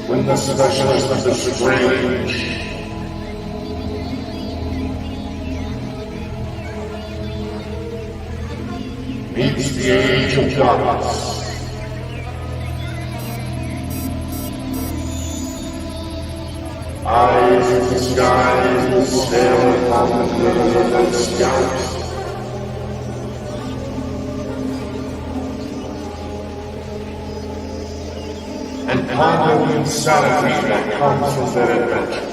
when the specialist of the strange meets the age of darkness. Eyes in the skies will stare upon the glitter of the scouts. And ponder the insanity that comes from their adventure.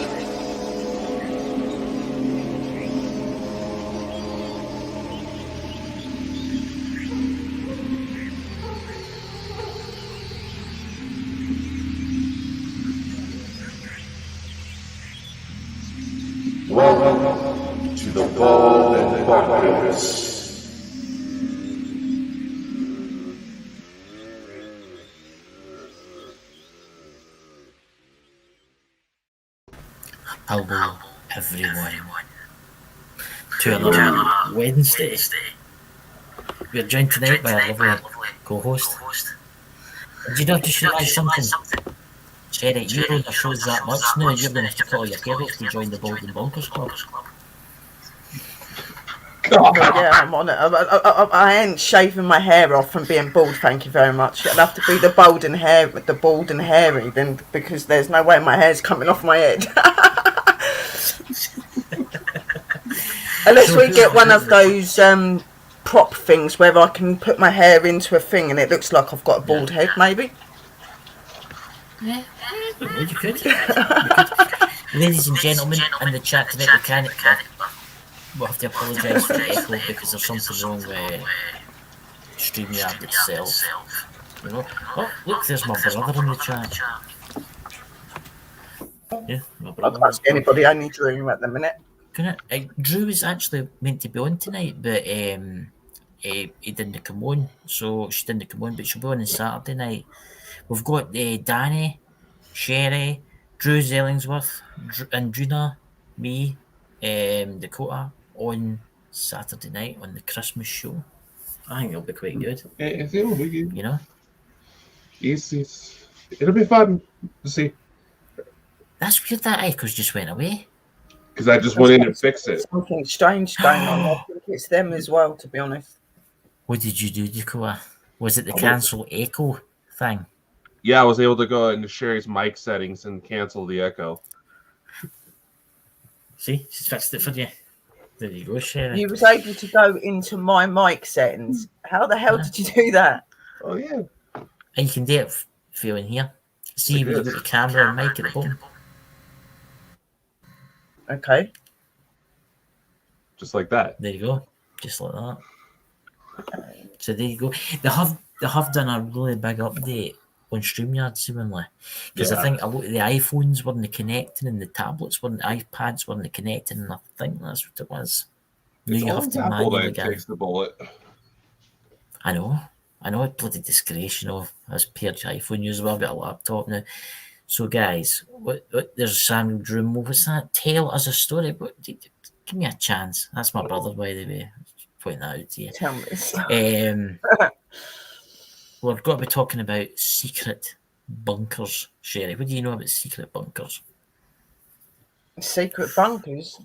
Welcome to the Bald and Bonkers. Hello, everyone, to another Wednesday. We are joined tonight by our lovely co-host. And you know, just realise something? Sherry, you don't have shows that much now, you're going to have to call your hair off to join the Bald and Bonkers Club. Yeah, I'm on it. I ain't shaving my hair off from being bald, thank you very much. It'll have to be the bald and hairy, then, because there's no way my hair's coming off my head. Unless we get one of those prop things where I can put my hair into a thing and it looks like I've got a bald head, maybe. Yeah, you could. Ladies and gentlemen, in the chat tonight, we'll have to apologise for the echo because there's something wrong with StreamYard itself. You know? Oh, look, there's my brother in the chat. Yeah, my brother. I can't see anybody, only Drew at the minute. Drew was actually meant to be on tonight, but he didn't come on, so she didn't come on, but she'll be on Saturday night. We've got Danny, Sherry, Drew Zellingsworth, Andrina, me, Dakota on Saturday night on the Christmas show. I think it'll be quite good. It'll be good. You know? It'll be fun to see. That's weird that Echoes just went away. Because I just went in and fixed it. Something strange going on. I think it's them as well, to be honest. What did you do, Dakota? Was it the cancel echo thing? Yeah, I was able to go into Sherry's mic settings and cancel the echo. See, she's fixed it for you. There you go, Sherry. You was able to go into my mic settings. How the hell did you do that? Oh, yeah. And you can do it feeling here. See when you got the camera and mic at the bottom. Okay. Just like that. There you go. Just like that. So there you go. They have done a really big update on StreamYard seemingly. Because I think a lot of the iPhones weren't connecting and the tablets weren't, the iPads weren't connecting, and I think that's what it was. Now you have to manually get takes the bullet. I know, it's bloody disgrace, you know. As paired iPhone user, I've got a laptop now. So guys, what there's Samuel Droom. What's that? Tell us a story. Give me a chance. That's my brother, by the way. Point that out to you. Tell me. We're going to be talking about secret bunkers, Sherry. What do you know about secret bunkers? Secret bunkers?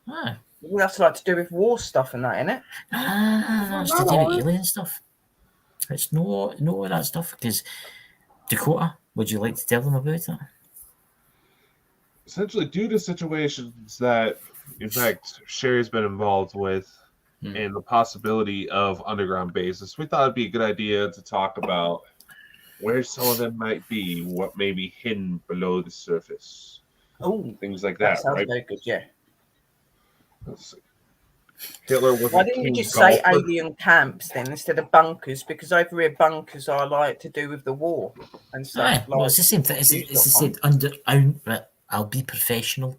Ah. That's like to do with war stuff and that, isn't it? It's to do with alien stuff. It's no of that stuff. Because Dakota, would you like to tell them about it? Essentially, due to situations that, in fact, Sherry's been involved with, and the possibility of underground bases, we thought it'd be a good idea to talk about where some of them might be, what may be hidden below the surface. Oh, things like that, sounds right? very good, yeah. Let's see. Hitler was Why didn't you just say alien camps then instead of bunkers? Because over here, bunkers are like to do with the war and stuff. Well, it's the same thing. It's the same. I'll be professional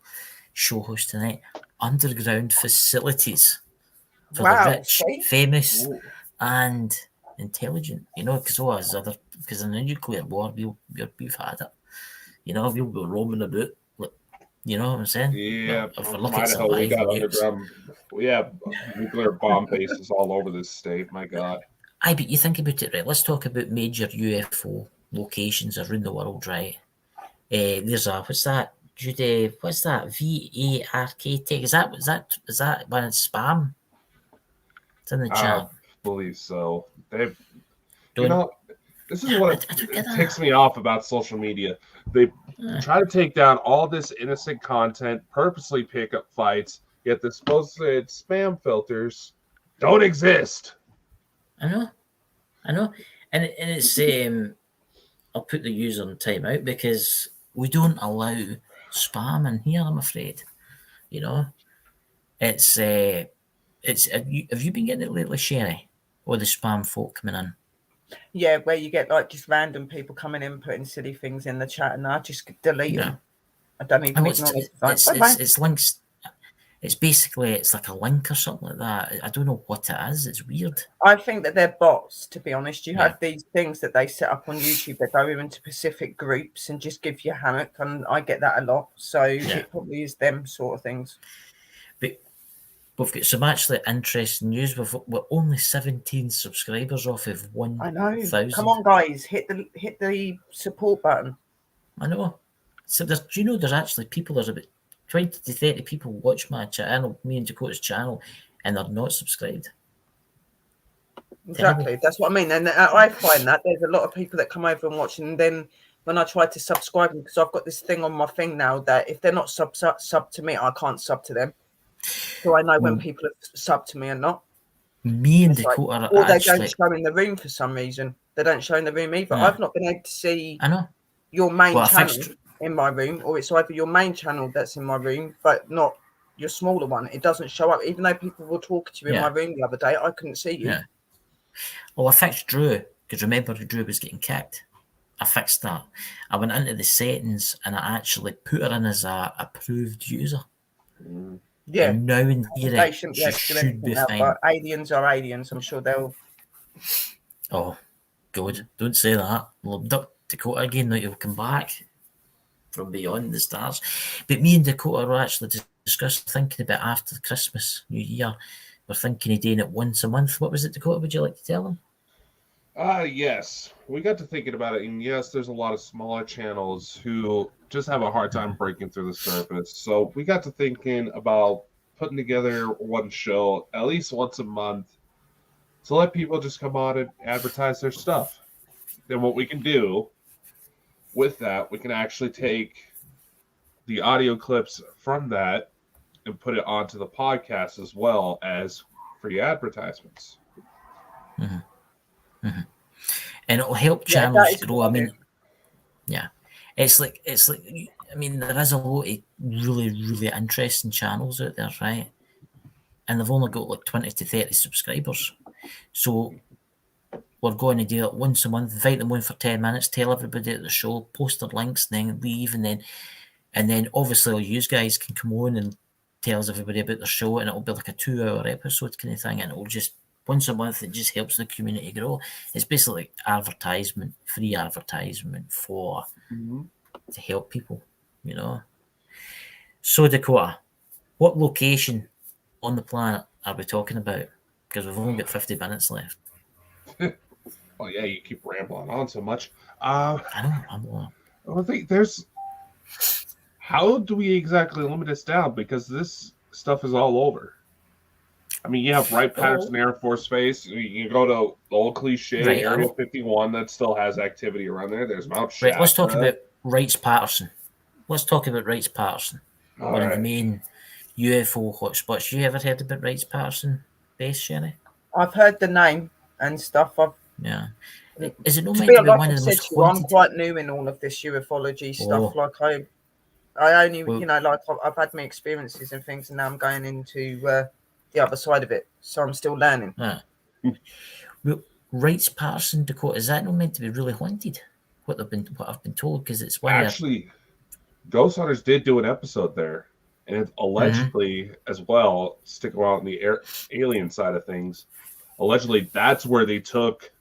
show host tonight. Underground facilities for the rich, famous, and intelligent. You know, because in a nuclear war, we've had it. You know, we'll be roaming about. You know what I'm saying? Yeah, if we're looking at we got underground. We have nuclear bomb bases all over this state. My God. But you think about it, right? Let's talk about major UFO locations around the world, right? There's a what's that? Judy, what's that? VARK Tech. Is that when it's spam? It's in the I chat. believe so. They've, Don't. you know, this is what I don't get that. ticks me off about social media. They try to take down all this innocent content, purposely pick up fights, yet the supposed spam filters don't exist. I know, and it's I'll put the user in timeout because we don't allow spam in here. I'm afraid, you know, it's have you been getting it lately, Sherry, or the spam folk coming in? Yeah, where you get like just random people coming in putting silly things in the chat, and I just delete them. I don't even acknowledge. It's links. It's basically it's like a link or something like that. I don't know what it is. It's weird. I think that they're bots, to be honest. You have these things that they set up on YouTube that go into specific groups and just give you hammock, and I get that a lot. So it probably is them sort of things. But we've got some actually interesting news. We're only 17 subscribers off of 1,000. I know. Come on, guys, hit the support button. I know. So do you know there's actually people? There's about 20 to 30 people watch my channel, me and Dakota's channel, and they're not subscribed. Exactly. Terrible. That's what I mean. And I find that there's a lot of people that come over and watch, and then when I try to subscribe them, because I've got this thing on my thing now that if they're not sub to me, I can't sub to them. So I know when people have subbed to me or not. Me and Dakota or they actually... don't show in the room for some reason. They don't show in the room either. I've not been able to see your main channel in my room, or it's either your main channel that's in my room, but not your smaller one. It doesn't show up, even though people were talking to you in my room the other day. I couldn't see you. Yeah. Well, I fixed Drew, because remember Drew was getting kicked. I fixed that. I went into the settings and I actually put her in as a approved user. Yeah. And now in theory, they shouldn't be able to do anything now, but aliens are aliens. I'm sure they'll... Oh, God. Don't say that. We'll abduct Dakota again. Now he'll come back from beyond the stars. But me and Dakota were actually discussing, thinking about after Christmas, New Year. We're thinking of doing it once a month. What was it, Dakota? Would you like to tell them? Yes. We got to thinking about it, and yes, there's a lot of smaller channels who just have a hard time breaking through the surface. So we got to thinking about putting together one show at least once a month to let people just come on and advertise their stuff. Then what we can do with that, we can actually take the audio clips from that and put it onto the podcast as well as free advertisements. And it'll help channels grow. I mean, it's like I mean, there is a lot of really, really interesting channels out there, right? And they've only got like 20 to 30 subscribers. So we're going to do it once a month, invite them on for 10 minutes, tell everybody at the show, post their links, and then leave, and then obviously all you guys can come on and tells everybody about the show, and it'll be like a 2-hour episode kind of thing, and it'll just once a month. It just helps the community grow. It's basically like advertisement, free advertisement for to help people, you know. So Dakota, what location on the planet are we talking about? Because we've only got 50 minutes left. Oh yeah, you keep rambling on so much. I know. I think there's. How do we exactly limit this down? Because this stuff is all over. I mean, you have Wright-Patterson Air Force Base. You go to the old cliche Area 51 that still has activity around there. There's Mount Shasta. Right, let's talk about Wrights-Patterson. One of the main UFO hotspots. You ever heard about Wrights-Patterson base, Sherry? I've heard the name and stuff. Is it not to meant be to be like one I of the said most to you, I'm haunted? quite new in all of this ufology stuff. Like I only, like I've had my experiences and things, and now I'm going into the other side of it. So I'm still learning. Well, Wrights-Patterson, Dakota, is that not meant to be really haunted? What I've been told, because it's one actually, Ghost Hunters did do an episode there, and it's allegedly as well. Stick around the alien side of things. Allegedly, that's where they took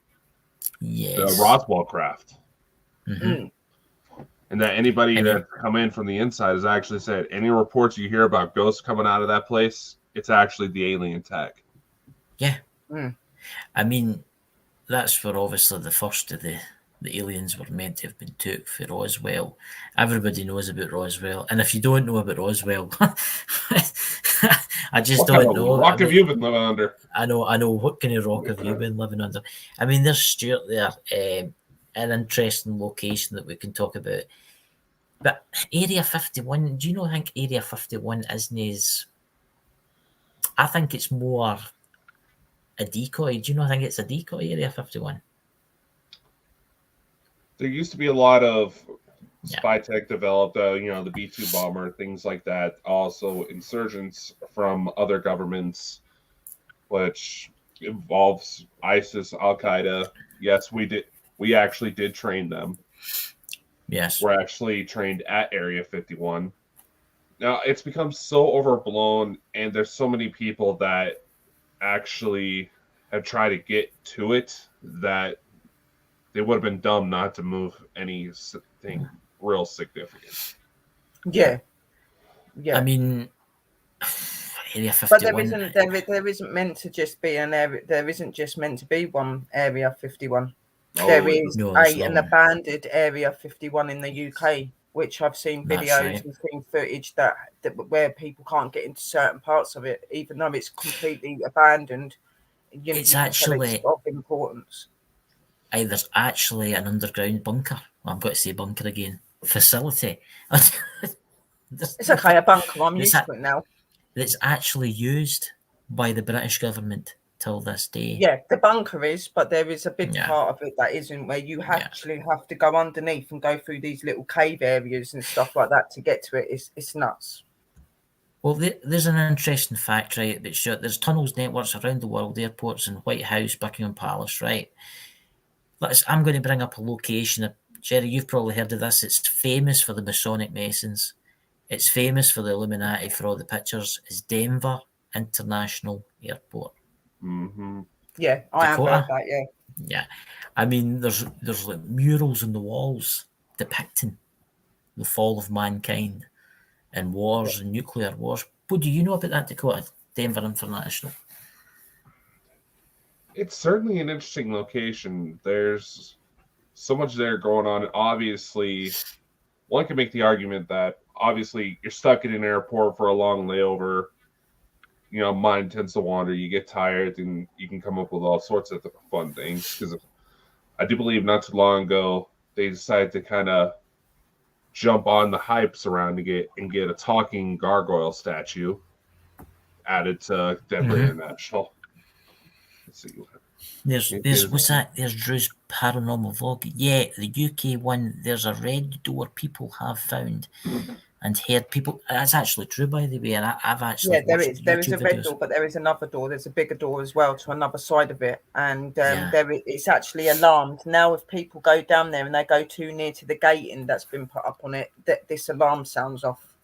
the Roswell craft. And that anybody that come in from the inside has actually said any reports you hear about ghosts coming out of that place, it's actually the alien tech. Yeah. I mean, that's where obviously the first of the the aliens were meant to have been took for Roswell. Everybody knows about Roswell, and if you don't know about Roswell, I just don't know. What rock have you been living under? I know. What kind of rock have you been living under? I mean, there's Stuart there, an interesting location that we can talk about. But Area 51, do you know? I think Area 51 isn't as. I think it's more a decoy. Do you know? I think it's a decoy, Area 51. There used to be a lot of spy tech developed, the B-2 bomber, things like that. Also, insurgents from other governments, which involves ISIS, Al-Qaeda. Yes, we did. We actually did train them. Yes. We're actually trained at Area 51. Now, it's become so overblown, and there's so many people that actually have tried to get to it that they would have been dumb not to move anything real significant. Yeah. I mean, Area 51. But there isn't meant to just be an area. There isn't just meant to be one Area 51. There is an abandoned Area 51 in the UK, which I've seen videos and seen footage that where people can't get into certain parts of it, even though it's completely abandoned. It's actually of importance. There's actually an underground bunker. Well, I'm going to say bunker again. Facility. It's okay, a bunker. I'm used to it now. It's actually used by the British government till this day. Yeah, the bunker is, but there is a big part of it that isn't, where you actually have to go underneath and go through these little cave areas and stuff like that to get to it. It's nuts. Well, there's an interesting fact, right? There's tunnels networks around the world, airports and White House, Buckingham Palace, right? I'm going to bring up a location. Jerry, you've probably heard of this. It's famous for the Masonic Masons. It's famous for the Illuminati, for all the pictures. It's Denver International Airport. Mm-hmm. Yeah, I have heard that, yeah. Yeah. I mean, there's like murals on the walls depicting the fall of mankind and wars and nuclear wars. What do you know about that, Dakota? Denver International. It's certainly an interesting location. There's so much there going on. Obviously, one can make the argument that obviously you're stuck in an airport for a long layover. Mind tends to wander. You get tired, and you can come up with all sorts of fun things. Because I do believe not too long ago they decided to kind of jump on the hypes around to get a talking gargoyle statue added to Denver International. Let's see. There's what's that? There's Drew's paranormal vlog. Yeah, the UK one. There's a red door people have found and heard people. That's actually true, by the way. And I've actually there is a red door, but there is another door. There's a bigger door as well to another side of it, and it's actually alarmed. Now, if people go down there and they go too near to the gating that's been put up on it, this alarm sounds off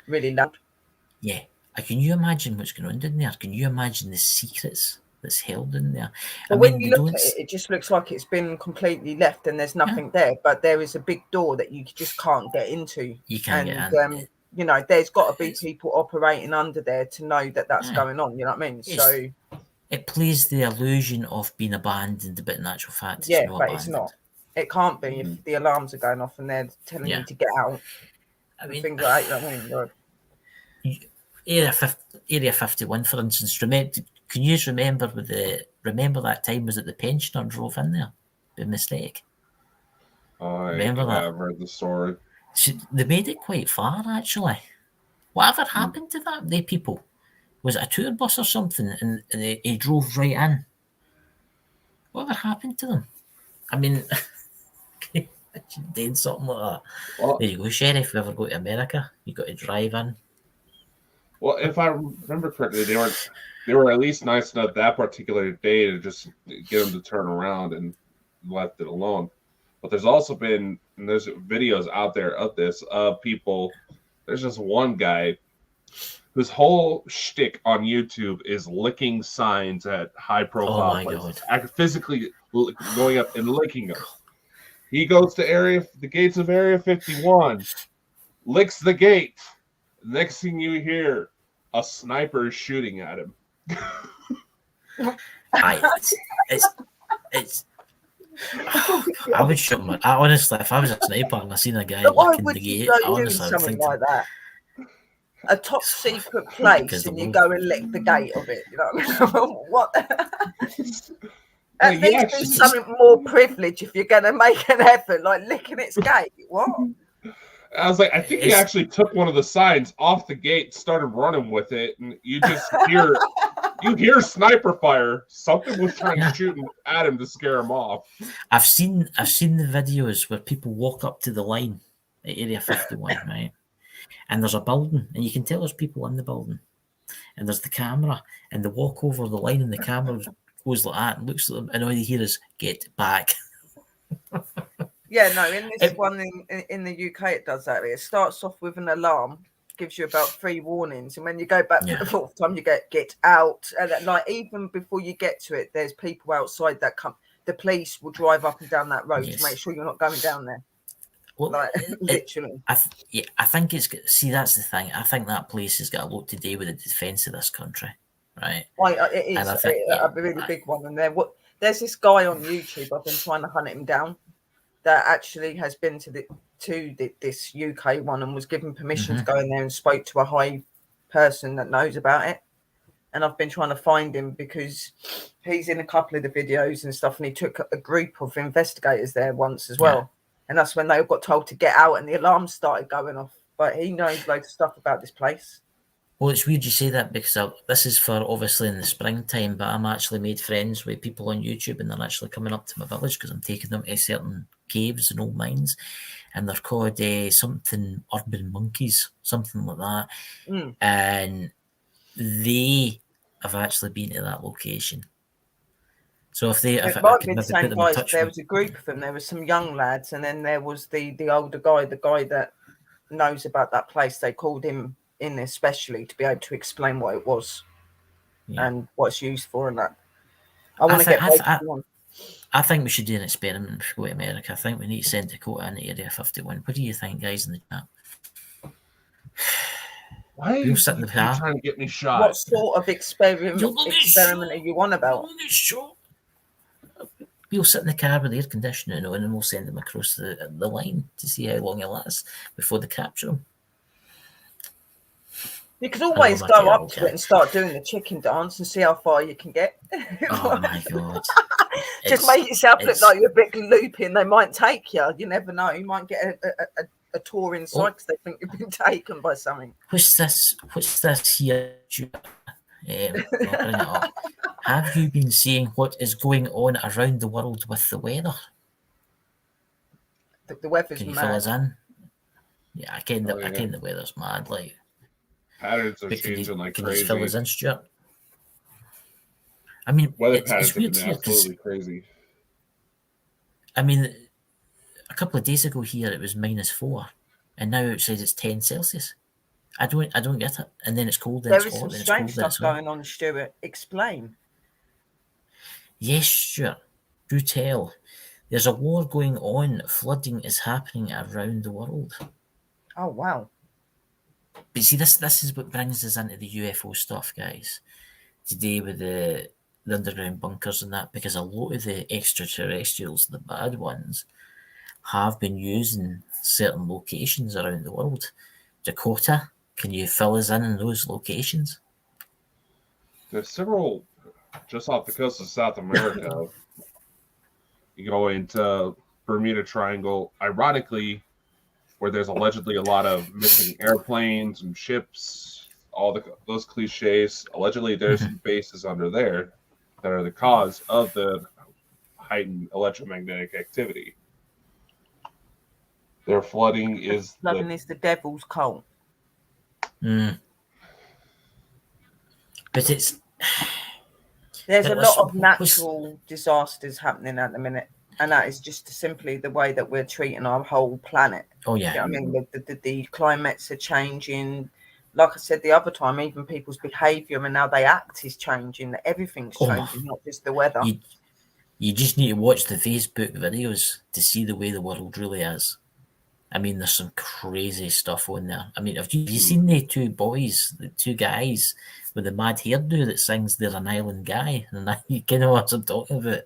really loud. Yeah, can you imagine what's going on in there? Can you imagine the secrets that's held in there? But when you look at it, it just looks like it's been completely left and there's nothing there. But there is a big door that you just can't get into. You can't get in. There's got to be people operating under there to know that that's going on. You know what I mean? So it plays the illusion of being abandoned, but in actual fact, it's not. It's not. It can't be if the alarms are going off and they're telling you to get out. I mean, things like that. You know what I mean? Area 51, for instance. Can you just remember that time was it the pensioner drove in there by mistake? Remember that? I've heard the story. They made it quite far, actually. Whatever happened to they people? Was it a tour bus or something? And he drove right in. Whatever happened to them? I mean, did something like that. Well, there you go, Sheriff. If you ever go to America, you got to drive in. Well, if I remember correctly, they were at least nice enough that particular day to just get them to turn around and left it alone. But there's also been, and there's videos out there of this, of people. There's just one guy whose whole shtick on YouTube is licking signs at high-profile places. Physically going up and licking them. He goes to the gates of Area 51, licks the gate. Next thing you hear, a sniper is shooting at I would shoot him. Honestly, if I was a sniper and I seen a guy licking the gate, I honestly would think like that. A top secret place, and you go and lick the gate of it. You know what I mean? What? At least do something more privileged if you're going to make an effort, like licking its gate. What? I was like, I think he actually took one of the signs off the gate, started running with it, and you just hear sniper fire. Something was trying to shoot at him to scare him off. I've seen the videos where people walk up to the line at Area 51, right? And there's a building, and you can tell there's people in the building. And there's the camera, and they walk over the line, and the camera goes like that and looks at them, and all you hear is "Get back." Yeah, no, in this one in the UK, it does that. It starts off with an alarm, gives you about 3 warnings, and when you go back for the 4th time, you get out. And like even before you get to it, there's people outside that come. The police will drive up and down that road to make sure you're not going down there. Well, like literally. I think it's. See, that's the thing. I think that place has got a lot to do with the defence of this country, right? It is a really big one. And there's this guy on YouTube. I've been trying to hunt him down. That actually has been to this UK one and was given permission to go in there and spoke to a high person that knows about it. And I've been trying to find him because he's in a couple of the videos and stuff. And he took a group of investigators there once as well. Yeah. And that's when they got told to get out and the alarms started going off. But he knows loads of stuff about this place. Well, it's weird you say that because this is for obviously in the springtime, but I'm actually made friends with people on YouTube and they're actually coming up to my village because I'm taking them to certain caves and old mines, and they're called something urban monkeys, something like that. And they have actually been to that location. So if they, if I could maybe put them in touch, there was a group of them. There was some young lads, and then there was the older guy, the guy that knows about that place. They called him in especially to be able to explain what it was and what it's used for, and that. I think we should do an experiment if we go to America. I think we need to send Dakota into Area 51. What do you think, guys, in the chat? Why are you trying to get me shot? What sort of experiment are you on about? We'll sit in the car with the air conditioning on and we'll send them across the line to see how long it lasts before they capture them. You could always go up to it and start doing the chicken dance and see how far you can get. Oh my God. Just make yourself look like you're a bit loopy and they might take you. You never know. You might get a tour inside because they think you've been taken by something. What's this here? Have you been seeing what is going on around the world with the weather? The weather's Can you mad. fill us in? Yeah, I ken the weather's mad. Like patterns are changing like crazy. Can you fill us in, Stuart? I mean, weather patterns have been absolutely crazy. I mean, a couple of days ago here it was -4, and now outside it's 10 Celsius. I don't get it. And then it's cold. Then there it's hot. There is some strange stuff going on, Stuart. Explain. Yes, Stuart. Do tell. There's a war going on. Flooding is happening around the world. Oh wow! But see, this is what brings us into the UFO stuff, guys. Today with the underground bunkers and that, because a lot of the extraterrestrials, the bad ones, have been using certain locations around the world. Dakota, can you fill us in those locations? There's several just off the coast of South America. You go into Bermuda Triangle, ironically, where there's allegedly a lot of missing airplanes and ships, those cliches. Allegedly, there's some bases under there that are the cause of the heightened electromagnetic activity. Their flooding is the devil's cult. But there's a lot of natural disasters happening at the minute, and that is just simply the way that we're treating our whole planet. Oh yeah, you know what I mean, the climates are changing. Like I said the other time, even people's behaviour and how they act is changing. Everything's changing, not just the weather. You just need to watch the Facebook videos to see the way the world really is. I mean, there's some crazy stuff on there. I mean, have you seen the two guys with the mad hairdo that sings "They're an Island Guy"? And you know what I'm talking about.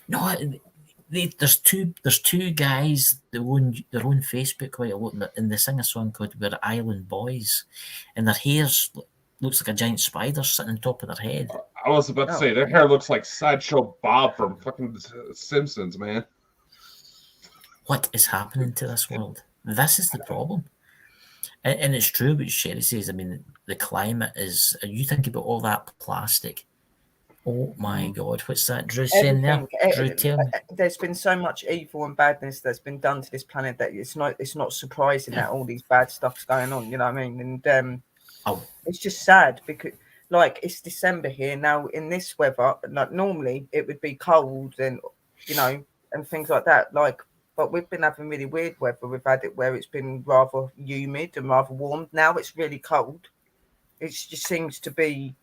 No, there's two guys that own their own Facebook quite a lot, and they sing a song called "We're Island Boys," and their hair's looks like a giant spider sitting on top of their head. I was about to say their hair looks like Sideshow Bob from fucking Simpsons, man. What is happening to this world? This is the problem. And it's true what Sherry says. I mean, the climate is. You think about all that plastic. Oh my God, what's that Drew saying there? Drew, tell me. There's been so much evil and badness that's been done to this planet that it's not surprising that all these bad stuff's going on. You know what I mean? And it's just sad because, like, it's December here now. In this weather, like normally it would be cold and and things like that. Like, but we've been having really weird weather. We've had it where it's been rather humid and rather warm. Now it's really cold. It just seems to be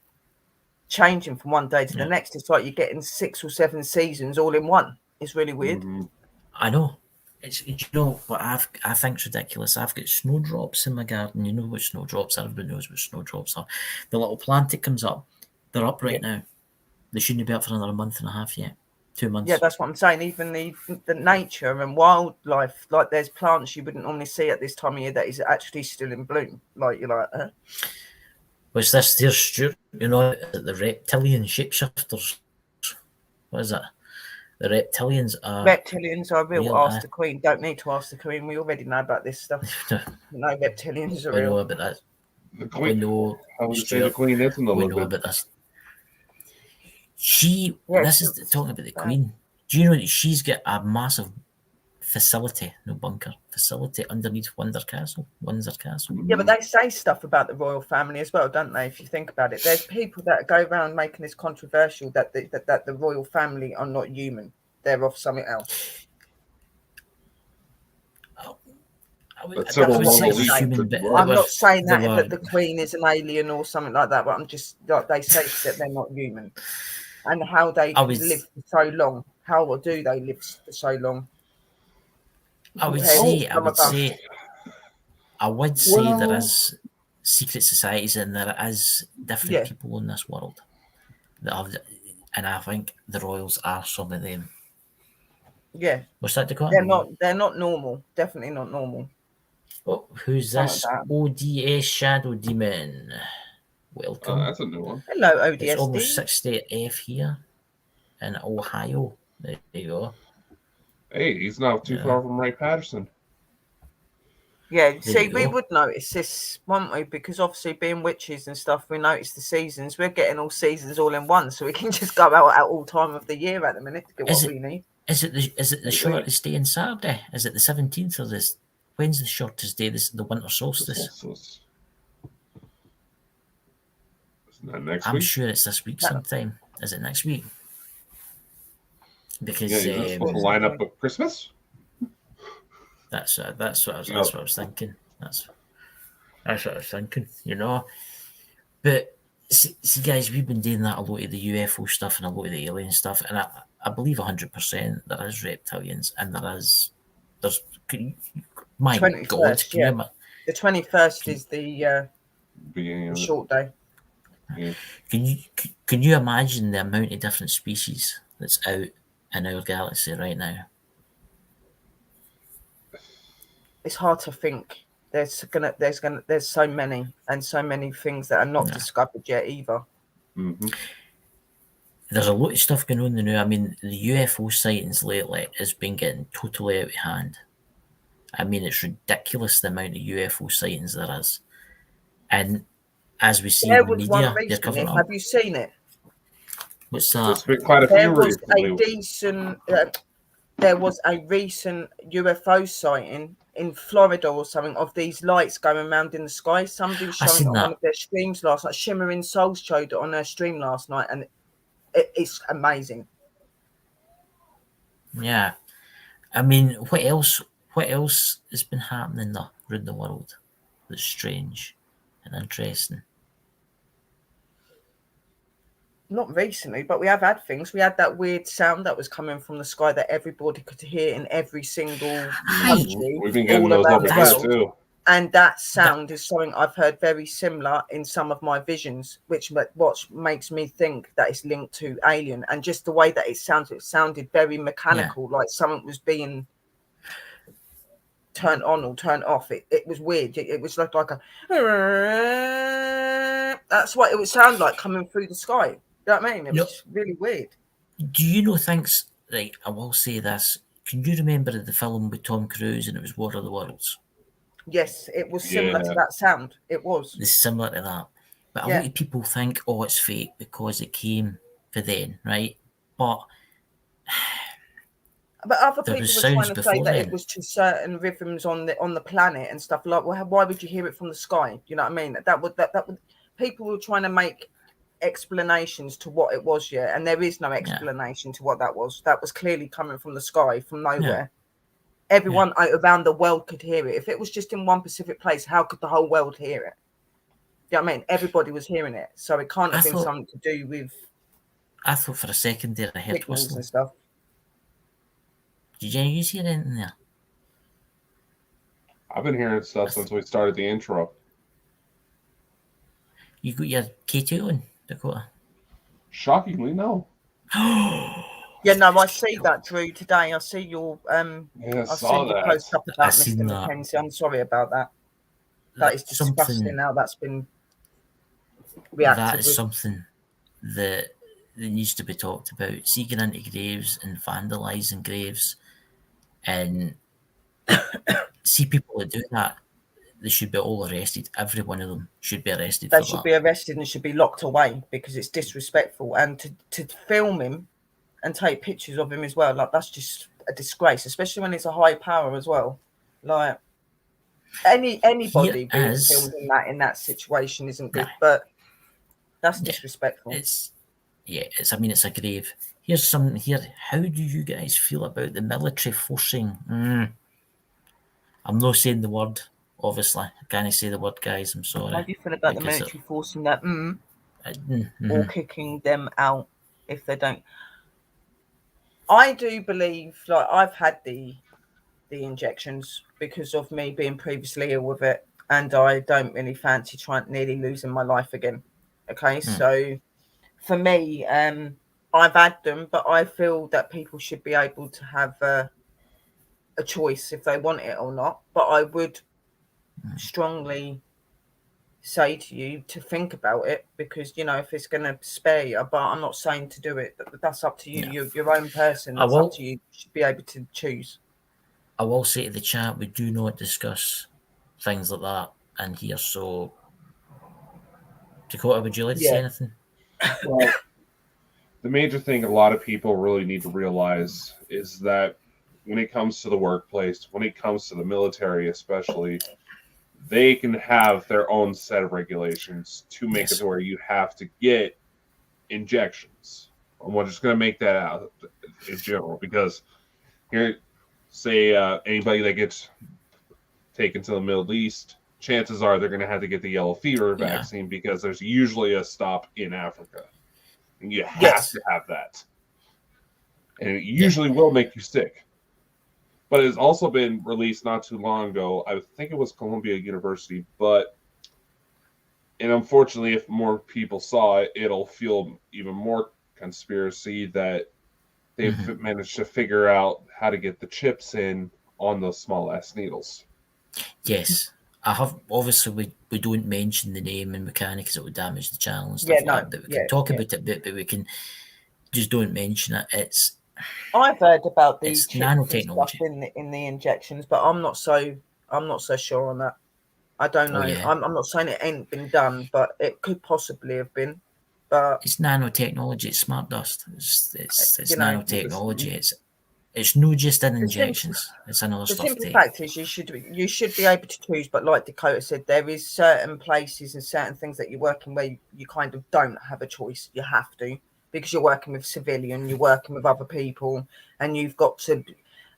changing from one day to the next. It's like you're getting 6 or 7 seasons all in one. It's really weird. Mm-hmm. I know. It's what I think's ridiculous. I've got snowdrops in my garden. You know what snowdrops are. Everybody knows what snowdrops are. The little plant that comes up, they're up right now. They shouldn't be up for another month and a half yet. 2 months. Yeah, that's what I'm saying. Even the nature and wildlife, like there's plants you wouldn't normally see at this time of year that is actually still in bloom. Like you're like, Was this dear Stuart? The reptilian shapeshifters. What is it? The reptilians are real. Ask the Queen. Don't need to ask the Queen. We already know about this stuff. No, reptilians are real. We know about that. The Queen. We know. I would say the Queen isn't a we little know bit. About this. This is talking about the Queen. Do you know that she's got a massive facility, bunker facility underneath Windsor Castle? Yeah, but they say stuff about the royal family as well, don't they? If you think about it, there's people that go around making this controversial that the royal family are not human; they're of something else. I'm not saying that the Queen is an alien or something like that, but I'm just like they say that they're not human, and how they live for so long. How do they live for so long? I would say there is secret societies and there is different people in this world that have, and I think the royals are some of them. Yeah. What's that, Dakota? They're not normal. Definitely not normal. Oh, who's this? ODS Shadow Demon. Welcome. That's a new one. Hello, ODS. It's almost 60 F here in Ohio. There you go. Hey, he's not too far from Ray Patterson. Yeah, see, we would notice this, wouldn't we? Because obviously, being witches and stuff, we notice the seasons. We're getting all seasons all in one, so we can just go out at all time of the year at the minute to get what we need. Is it the shortest day in Saturday? Is it the 17th or this? When's the shortest day? This the winter solstice. Isn't that next week? I'm sure it's this week sometime. Is it next week? Because you're supposed to line up with Christmas. That's what I was thinking. That's what I was thinking. But see, guys, we've been doing that a lot of the UFO stuff and a lot of the alien stuff, and I believe 100% there is reptilians and there's my 21st, God, the 21st is the short day. Yeah. Can you imagine the amount of different species that's out in our galaxy right now? It's hard to think. There's so many and so many things that are not discovered yet either. Mm-hmm. There's a lot of stuff going on now. I mean, the UFO sightings lately has been getting totally out of hand. I mean, it's ridiculous the amount of UFO sightings there is. And as we see in the media, they're covering up. Have you seen it? What's that? There's been quite a there was a recent UFO sighting in Florida or something of these lights going around in the sky. Somebody was showing it on one of their streams last night. Shimmering Souls showed it on their stream last night, and it's amazing. Yeah. I mean, what else has been happening around the world that's strange and interesting? Not recently, but we have had things. We had that weird sound that was coming from the sky that everybody could hear in every single country. We've been getting those over here too. And that sound is something I've heard very similar in some of my visions, which makes me think that it's linked to alien. And just the way that it sounded very mechanical, like something was being turned on or turned off. It was weird. It was like a... That's what it would sound like coming through the sky. You know what I mean? It was really weird. Do you know things... Right, I will say this. Can you remember the film with Tom Cruise and it was War of the Worlds? Yes, it was similar to that sound. It was. It's similar to that. But a lot of people think, oh, it's fake because it came for then, right? But other people were trying to say that it was to certain rhythms on the planet and stuff. Like, well, why would you hear it from the sky? You know what I mean? That would people were trying to make explanations to what it was, and there is no explanation to what that was. That was clearly coming from the sky, from nowhere. Everyone around the world could hear it. If it was just in one specific place, how could the whole world hear it? You know what I mean? Everybody was hearing it, so it can't have been something to do with... I thought for a second there I heard whistling and stuff. Did you hear anything there? I've been hearing stuff since we started the intro. You got your K2 on, Dakota? Shockingly, no. Yeah, no, I see that, Drew, today. I see your I saw that. Post up about Mr. McKenzie. I'm sorry about that. That is disgusting how that's been reacted. That is something that needs to be talked about. Seeking into graves and vandalising graves, and see people that do that, they should be all arrested. Every one of them should be arrested. They should be arrested and should be locked away because it's disrespectful. And to film him and take pictures of him as well, like, that's just a disgrace, especially when it's a high power as well. Like, anybody being filmed in that situation isn't good, but that's disrespectful. It's a grave. Here's something here. How do you guys feel about the military forcing? I'm not saying the word, obviously. I can't say the word, guys. I'm sorry. How do you feel about the military forcing that? Or kicking them out if they don't? I do believe, like, I've had the injections because of me being previously ill with it, and I don't really fancy nearly losing my life again. Okay, so for me, I've had them, but I feel that people should be able to have a choice if they want it or not. But I would strongly say to you to think about it, because, you know, if it's going to spare you, but I'm not saying to do it. That's up to you. You're your own person. That's up to you. You should be able to choose. I will say to the chat, we do not discuss things like that in here. So, Dakota, would you like to say anything? Well, the major thing a lot of people really need to realize is that when it comes to the workplace, when it comes to the military especially, they can have their own set of regulations to make it to where you have to get injections. I'm just going to make that out in general, because here, say anybody that gets taken to the Middle East, chances are they're going to have to get the yellow fever vaccine because there's usually a stop in Africa. And you have to have that. And it usually will make you sick. But it's also been released not too long ago. I think it was Columbia University. And unfortunately, if more people saw it, it'll feel even more conspiracy that they've managed to figure out how to get the chips in on those small-ass needles. Yes. I have, obviously, we don't mention the name and mechanic because it would damage the channel and stuff like that. But we can talk about it, but we can just don't mention it. I've heard about these nanotechnology in the injections, but I'm not so sure on that. I don't know. I'm not saying it ain't been done, but it could possibly have been. But it's nanotechnology. It's smart dust. It's nanotechnology. It's not just in injections. It's another stuff. The simple fact is you should be able to choose. But like Dakota said, there is certain places and certain things that you're working where you kind of don't have a choice. You have to, because you're working with civilian, you're working with other people, and you've got to.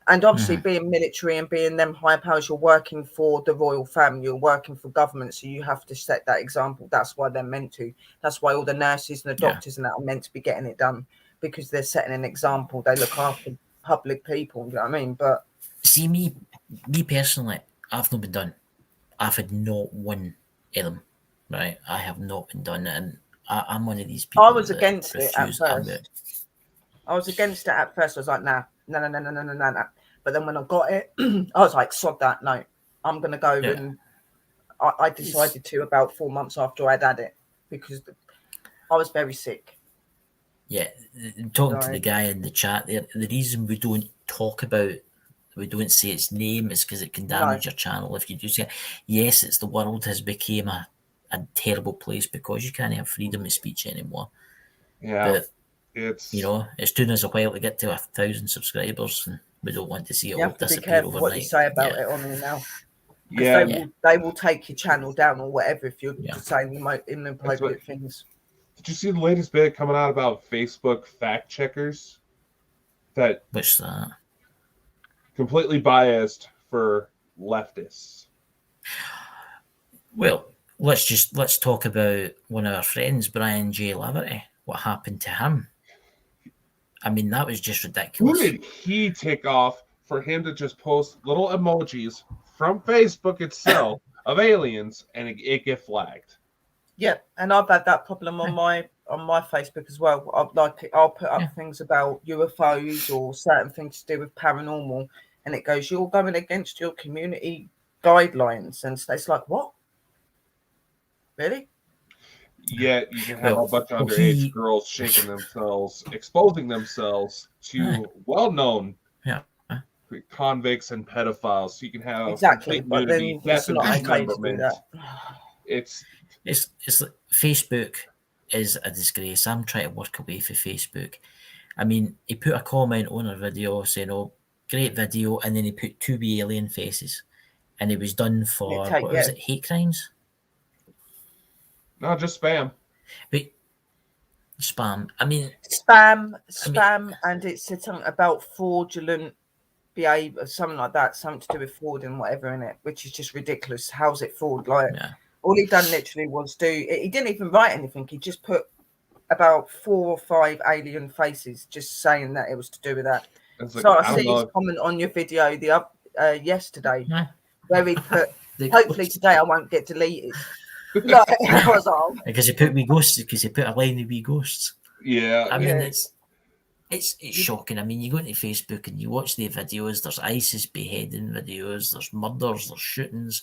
And obviously, being military and being them high powers, you're working for the royal family, you're working for government, so you have to set that example. That's why they're meant to. That's why all the nurses and the doctors and that are meant to be getting it done, because they're setting an example. They look after public people, you know what I mean? But see, me personally, I've not been done. I've had not one of them, right? I have not been done it, and I'm one of these people. I was against it at first. I was against it at first. I was like, nah. But then when I got it, I was like, sod that. No, I'm going to go. Yeah. And I decided to about 4 months after I'd had it because I was very sick. Yeah, talking to the guy in the chat there, the reason we don't talk about, we don't say its name is because it can damage your channel if you do say it. Yes, it's the world has become a terrible place because you can't have freedom of speech anymore. Yeah, but it's, you know, it's taken us a while to get to 1,000 subscribers, and we don't want to see it all disappear be careful overnight. What you say about it on here now. Because they will take your channel down or whatever if you're saying inappropriate things. Did you see the latest bit coming out about Facebook fact checkers? What's that? Completely biased for leftists. Well, let's talk about one of our friends, Brian J. Laverty. What happened to him? I mean, that was just ridiculous. Who did he take off for him to just post little emojis from Facebook itself of aliens and it get flagged? Yeah, and I've had that problem on my Facebook as well. I'll put up things about UFOs or certain things to do with paranormal, and it goes, "You're going against your community guidelines," and it's like, what? Really? Yeah, you can have a bunch of underage girls shaking themselves, exposing themselves to well-known convicts and pedophiles. So you can have complete nudity, death and dismemberment. It's Facebook is a disgrace. I'm trying to work away from Facebook. I mean, he put a comment on a video saying, "Oh, great video," and then he put 2 wee alien faces, and it was done for was it, hate crimes? No, just spam. But spam. I mean, spam, and it said something about fraudulent behavior, something like that, something to do with fraud and whatever in it, which is just ridiculous. How's it fraud? Like, all he done literally was he didn't even write anything. He just put about 4 or 5 alien faces, just saying that it was to do with that. So I see his comment on your video yesterday, where he put, "Hopefully today I won't get deleted." Because he put wee ghosts, because he put a line of wee ghosts. Yeah, I mean it's shocking. I mean, you go into Facebook and you watch the videos. There's ISIS beheading videos. There's murders. There's shootings.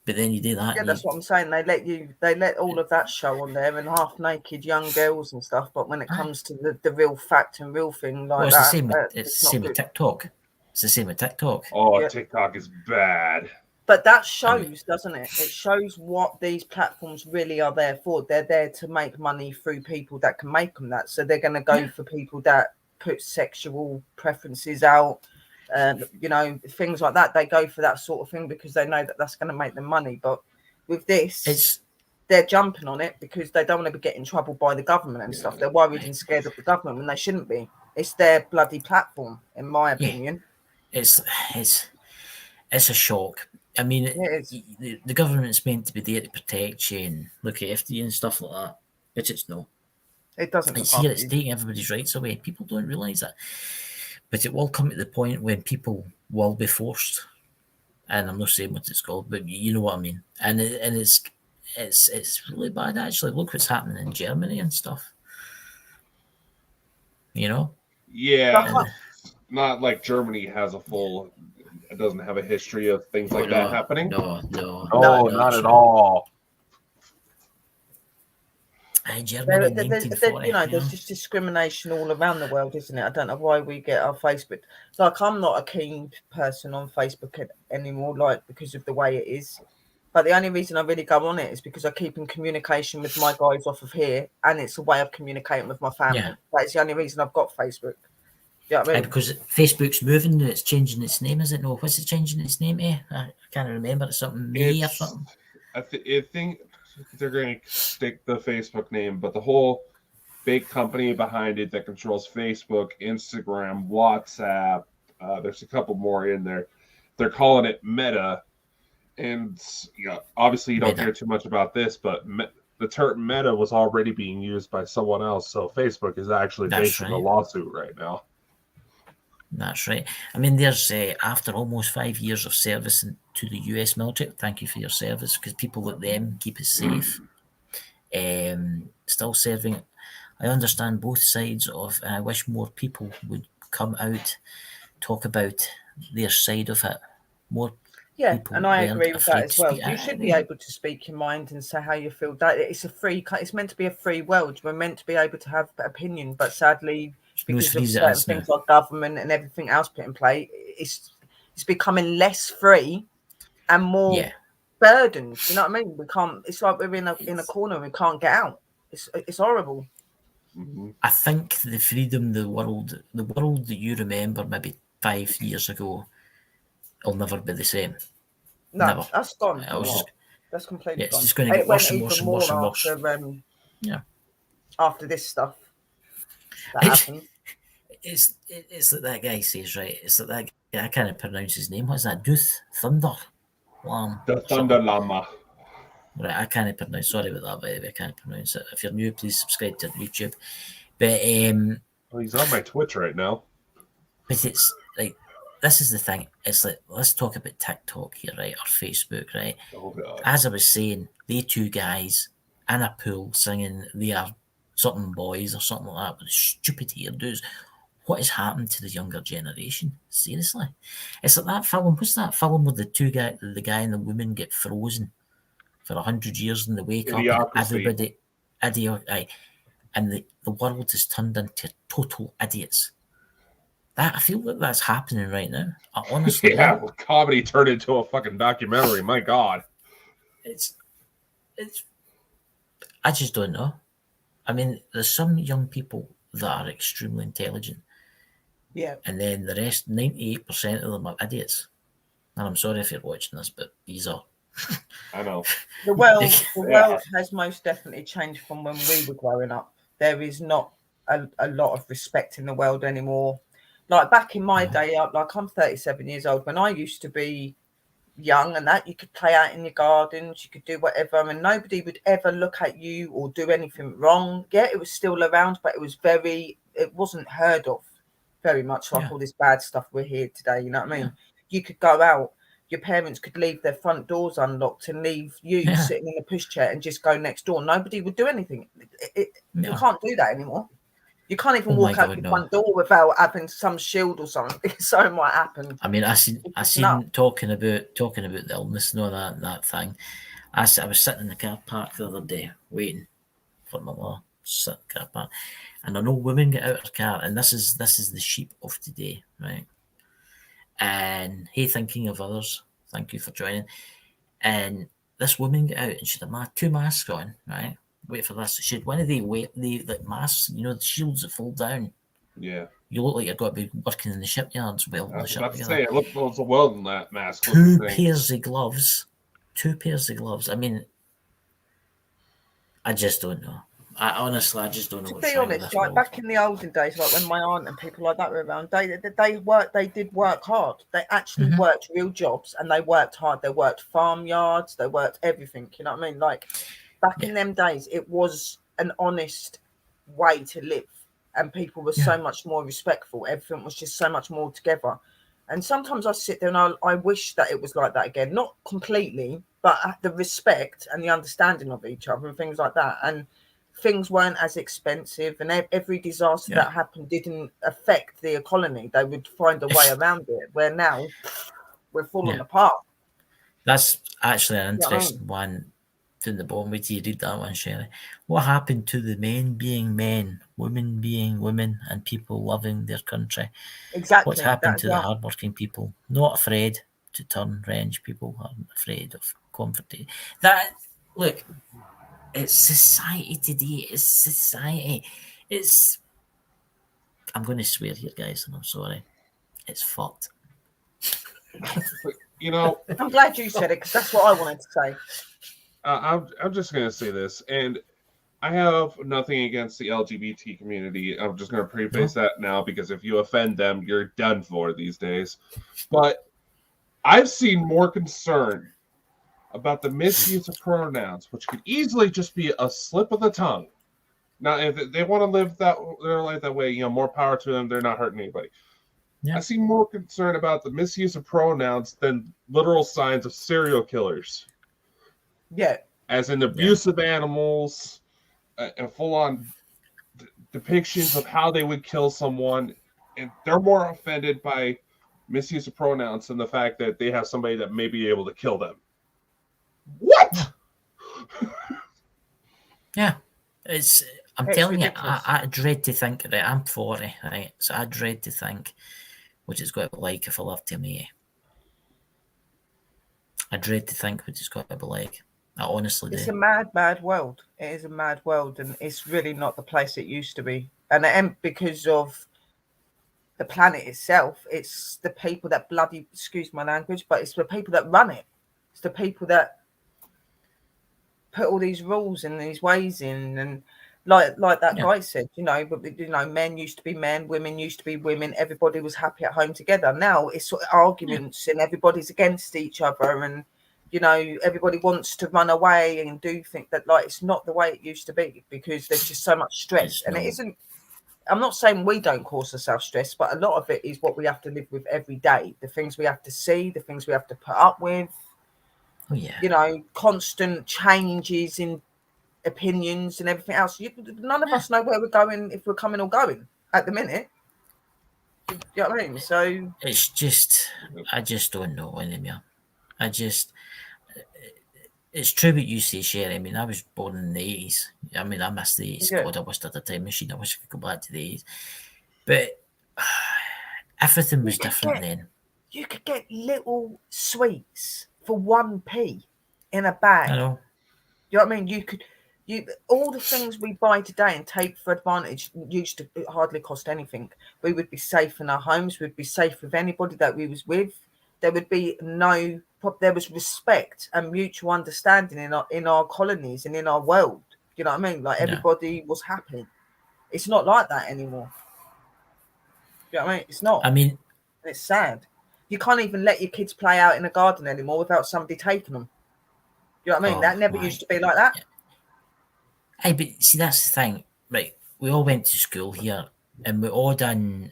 But then you do that. Yeah, that's what I'm saying. They let all of that show on there and half naked young girls and stuff. But when it comes to the real fact and real thing like it's that, it's the same with TikTok. It's the same with TikTok. Oh, TikTok is bad. But that shows, doesn't it? It shows what these platforms really are there for. They're there to make money through people that can make them that. So they're going to go for people that put sexual preferences out, you know, things like that. They go for that sort of thing because they know that that's going to make them money. But with this, they're jumping on it because they don't want to be getting in trouble by the government and stuff. They're worried and scared of the government when they shouldn't be. It's their bloody platform, in my opinion. It's a shock. I mean, the government's meant to be there to protect you and look after you and stuff like that, but it's no. It doesn't. It's here. It's taking everybody's rights away. People don't realise that, but it will come to the point when people will be forced. And I'm not saying what it's called, but you know what I mean. And it's really bad actually. Look what's happening in Germany and stuff. You know. Yeah. Not like Germany has a full. It doesn't have a history of things like that happening. No, not at all. Germany, there's just discrimination all around the world, isn't it? I don't know why we get our Facebook. Like, I'm not a keen person on Facebook anymore, like, because of the way it is. But the only reason I really go on it is because I keep in communication with my guys off of here, and it's a way of communicating with my family. Yeah. That's the only reason I've got Facebook. You know what I mean? Because Facebook's moving, it's changing its name, is it? No, what's it changing its name to? I can't remember. It's something May or something. I think they're going to stick the Facebook name, but the whole big company behind it that controls Facebook, Instagram, WhatsApp, there's a couple more in there. They're calling it Meta, and obviously you don't hear too much about this, but the term Meta was already being used by someone else, so Facebook is actually facing a lawsuit right now. That's right. I mean, there's after almost 5 years of service to the US military, thank you for your service, because people like them keep us safe. Still serving. I understand both sides of, and I wish more people would come out, talk about their side of it. More people and I agree with that as well. You should be able to speak your mind and say how you feel. That it's meant to be a free world. We're meant to be able to have opinion, but sadly, because of certain things like government and everything else put in play, it's becoming less free and more burdened. You know what I mean? We can't. It's like we're in a corner and we can't get out. It's horrible. I think the freedom, the world that you remember maybe 5 years ago, will never be the same. No, never. That's gone. That's completely gone. It's just going to get worse and worse and worse and worse. After this stuff that happened. It's like that guy says, right? It's like that guy, I can't pronounce his name. What's that? Duth Thunder Lam. The Thunder Llama. Right, I can't pronounce. Sorry about that, by the way. I can't pronounce it. If you're new, please subscribe to YouTube. But well, he's on my Twitch right now. But it's like, this is the thing. It's like, let's talk about TikTok here, right, or Facebook, right? Oh God. As I was saying, they two guys in a pool singing "They Are Something Boys" or something like that with stupid hairdos. What has happened to the younger generation? Seriously, it's like that film. What's that film where the guy and the woman get frozen for 100 years and they wake up and everybody, and the world has turned into total idiots. I feel like that's happening right now. I honestly well, comedy turned into a fucking documentary. My God, it's. I just don't know. I mean, there's some young people that are extremely intelligent. Yeah. And then the rest, 98% of them are idiots. And I'm sorry if you're watching this, but these are. I know. The world has most definitely changed from when we were growing up. There is not a lot of respect in the world anymore. Like back in my day, like I'm 37 years old. When I used to be young and that, you could play out in your gardens, you could do whatever, and nobody would ever look at you or do anything wrong. Yeah, it was still around, but it wasn't heard of very much like all this bad stuff we're here today. You know what I mean? You could go out, your parents could leave their front doors unlocked and leave you sitting in a pushchair and just go next door. Nobody would do anything. You can't do that anymore. You can't even walk out your front door without having some shield or something because something might happen. I mean, I seen talking about the illness and all that thing. I was sitting in the car park the other day waiting for my mother to sit in the car park, and an old woman get out of her car, and this is the sheep of today, right? And hey, thinking of others, thank you for joining. And this woman get out, and she had two masks on, right? Wait for this. She had one of the masks, the shields that fold down. Yeah. You look like you've got to be working in the shipyards. Well, I was about to say, it looked well in that mask. Two pairs of gloves. I mean, I just don't know. I just don't know. To be honest, like back in the olden days, like when my aunt and people like that were around, they did work hard. They actually worked real jobs and they worked hard. They worked farmyards, they worked everything. You know what I mean? Like back in them days, it was an honest way to live, and people were so much more respectful. Everything was just so much more together. And sometimes I sit there and I wish that it was like that again. Not completely, but the respect and the understanding of each other and things like that. And things weren't as expensive, and every disaster that happened didn't affect the economy. They would find a way around it, where now we're falling apart. That's actually an interesting one. In the bottom, wait till you read that one, Sherry. What happened to the men being men, women being women, and people loving their country? Exactly. What's happened to the hardworking people? Not afraid to turn wrench. People aren't afraid of comfort. Look, it's society today. It's society. I'm going to swear here, guys, and I'm sorry. It's fucked. I'm glad you said it, because that's what I wanted to say. I'm just going to say this, and I have nothing against the LGBT community. I'm just going to preface that now, because if you offend them, you're done for these days. But I've seen more concern about the misuse of pronouns, which could easily just be a slip of the tongue. Now, if they want to live their life that way, more power to them. They're not hurting anybody. I seem more concerned about the misuse of pronouns than literal signs of serial killers. Yeah. As in abuse of animals, and full-on depictions of how they would kill someone. And they're more offended by misuse of pronouns than the fact that they have somebody that may be able to kill them. What? Yeah. I'm telling ridiculous. You, I dread to think, right, I'm 40, right, so I dread to think what it's going to be like if I live to me. I dread to think what it's going to be like. I honestly do. It's a mad, mad world. It is a mad world, and it's really not the place it used to be. And it ain't because of the planet itself. It's the people that bloody, excuse my language, but it's the people that run it. It's the people that put all these rules and these ways in, and like that guy said, men used to be men, women used to be women, everybody was happy at home together. Now it's sort of arguments and everybody's against each other, and everybody wants to run away and do think that, like, it's not the way it used to be, because there's just so much stress. And it isn't, I'm not saying we don't cause ourselves stress, but a lot of it is what we have to live with every day, the things we have to see, the things we have to put up with. Oh, yeah. Constant changes in opinions and everything else. None of us know where we're going, if we're coming or going at the minute. Do you know what I mean? So it's just, I just don't know anymore. It's true what you say, Sherry. I mean, I was born in the 80s. I mean, I missed the 80s. God, I wish I had a time machine. I wish I could go back to the 80s. But everything was different then. You could get little sweets for 1p in a bag. I know. You know what I mean? All the things we buy today and take for advantage used to hardly cost anything. We would be safe in our homes. We'd be safe with anybody that we was with. There would be there was respect and mutual understanding in our colonies and in our world. You know what I mean? Like, everybody was happy. It's not like that anymore. You know what I mean? It's not. I mean, it's sad. You can't even let your kids play out in a garden anymore without somebody taking them. You know what I mean? That never used to be like that. Hey, but see, that's the thing, right? We all went to school here, and we all done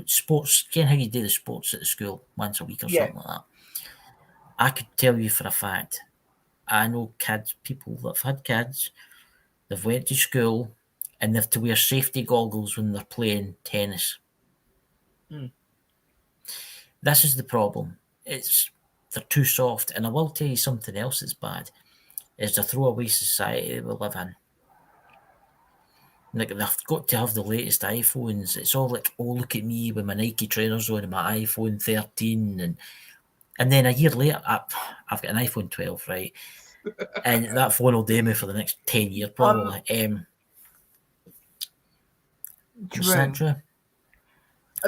sports. You know how you do the sports at the school once a week or something like that. I could tell you for a fact, I know people that have had kids, they've went to school, and they have to wear safety goggles when they're playing tennis. This is the problem. They're too soft, and I will tell you something else that's bad. Is the throwaway society we live in. Like, they've got to have the latest iPhones. It's all like, oh, look at me with my Nike trainers on and my iPhone 13, and then a year later, I've got an iPhone 12, right? And that phone will do me for the next 10 years, probably. Is that true?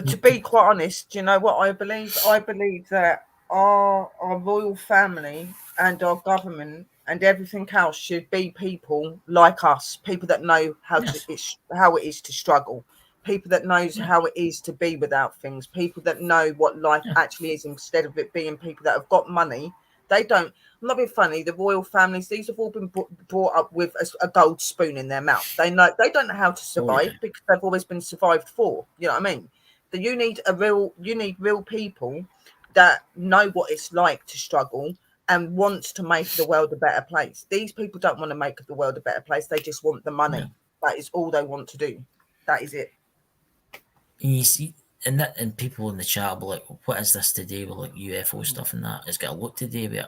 To be quite honest, do you know what I believe? I believe that our royal family and our government and everything else should be people like us, people that know how it is to struggle, people that knows how it is to be without things, people that know what life actually is, instead of it being people that have got money. They don't. I'm not being funny. The royal families, these have all been brought up with a gold spoon in their mouth. They don't know how to survive because they've always been survived for. You know what I mean? So you need real people that know what it's like to struggle and wants to make the world a better place. These people don't want to make the world a better place. They just want the money. Yeah. That is all they want to do. That is it. And you see, and people in the chat will be like, what is this to do with like UFO stuff and that? It's got a lot to do with it.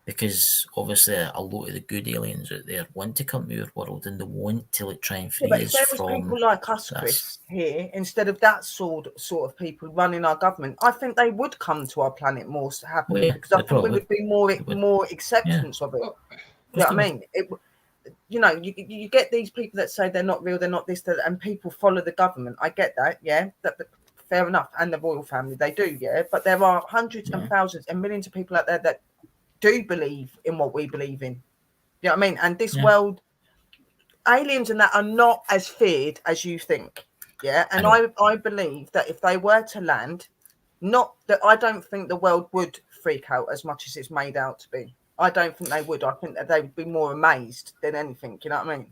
Because obviously a lot of the good aliens out there want to come to our world and they want to like try and free us from. But if there was people like us, Chris, here, instead of that sort of people running our government, I think they would come to our planet more happily, because I think we would be more acceptance of it. You know what I mean? You get these people that say they're not real, they're not this, that, and people follow the government. I get that, that fair enough, and the royal family, they do, but there are hundreds and thousands and millions of people out there that do believe in what we believe in. You know what I mean? And this world, aliens and that are not as feared as you think. Yeah. And I believe that if they were to land, I don't think the world would freak out as much as it's made out to be. I don't think they would. I think that they would be more amazed than anything. You know what I mean?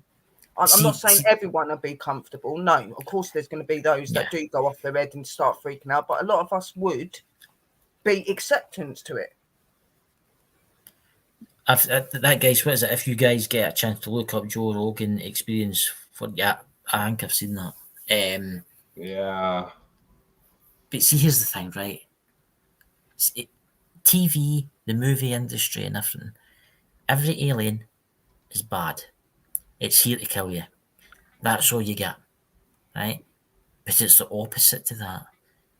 I'm not saying everyone will be comfortable. No, of course, there's going to be those that do go off their head and start freaking out. But a lot of us would be acceptance to it. That guys, what is it? If you guys get a chance to look up Joe Rogan Experience I think I've seen that. Yeah. But see, here's the thing, right? TV, the movie industry, and everything. Every alien is bad. It's here to kill you. That's all you get, right? But it's the opposite to that.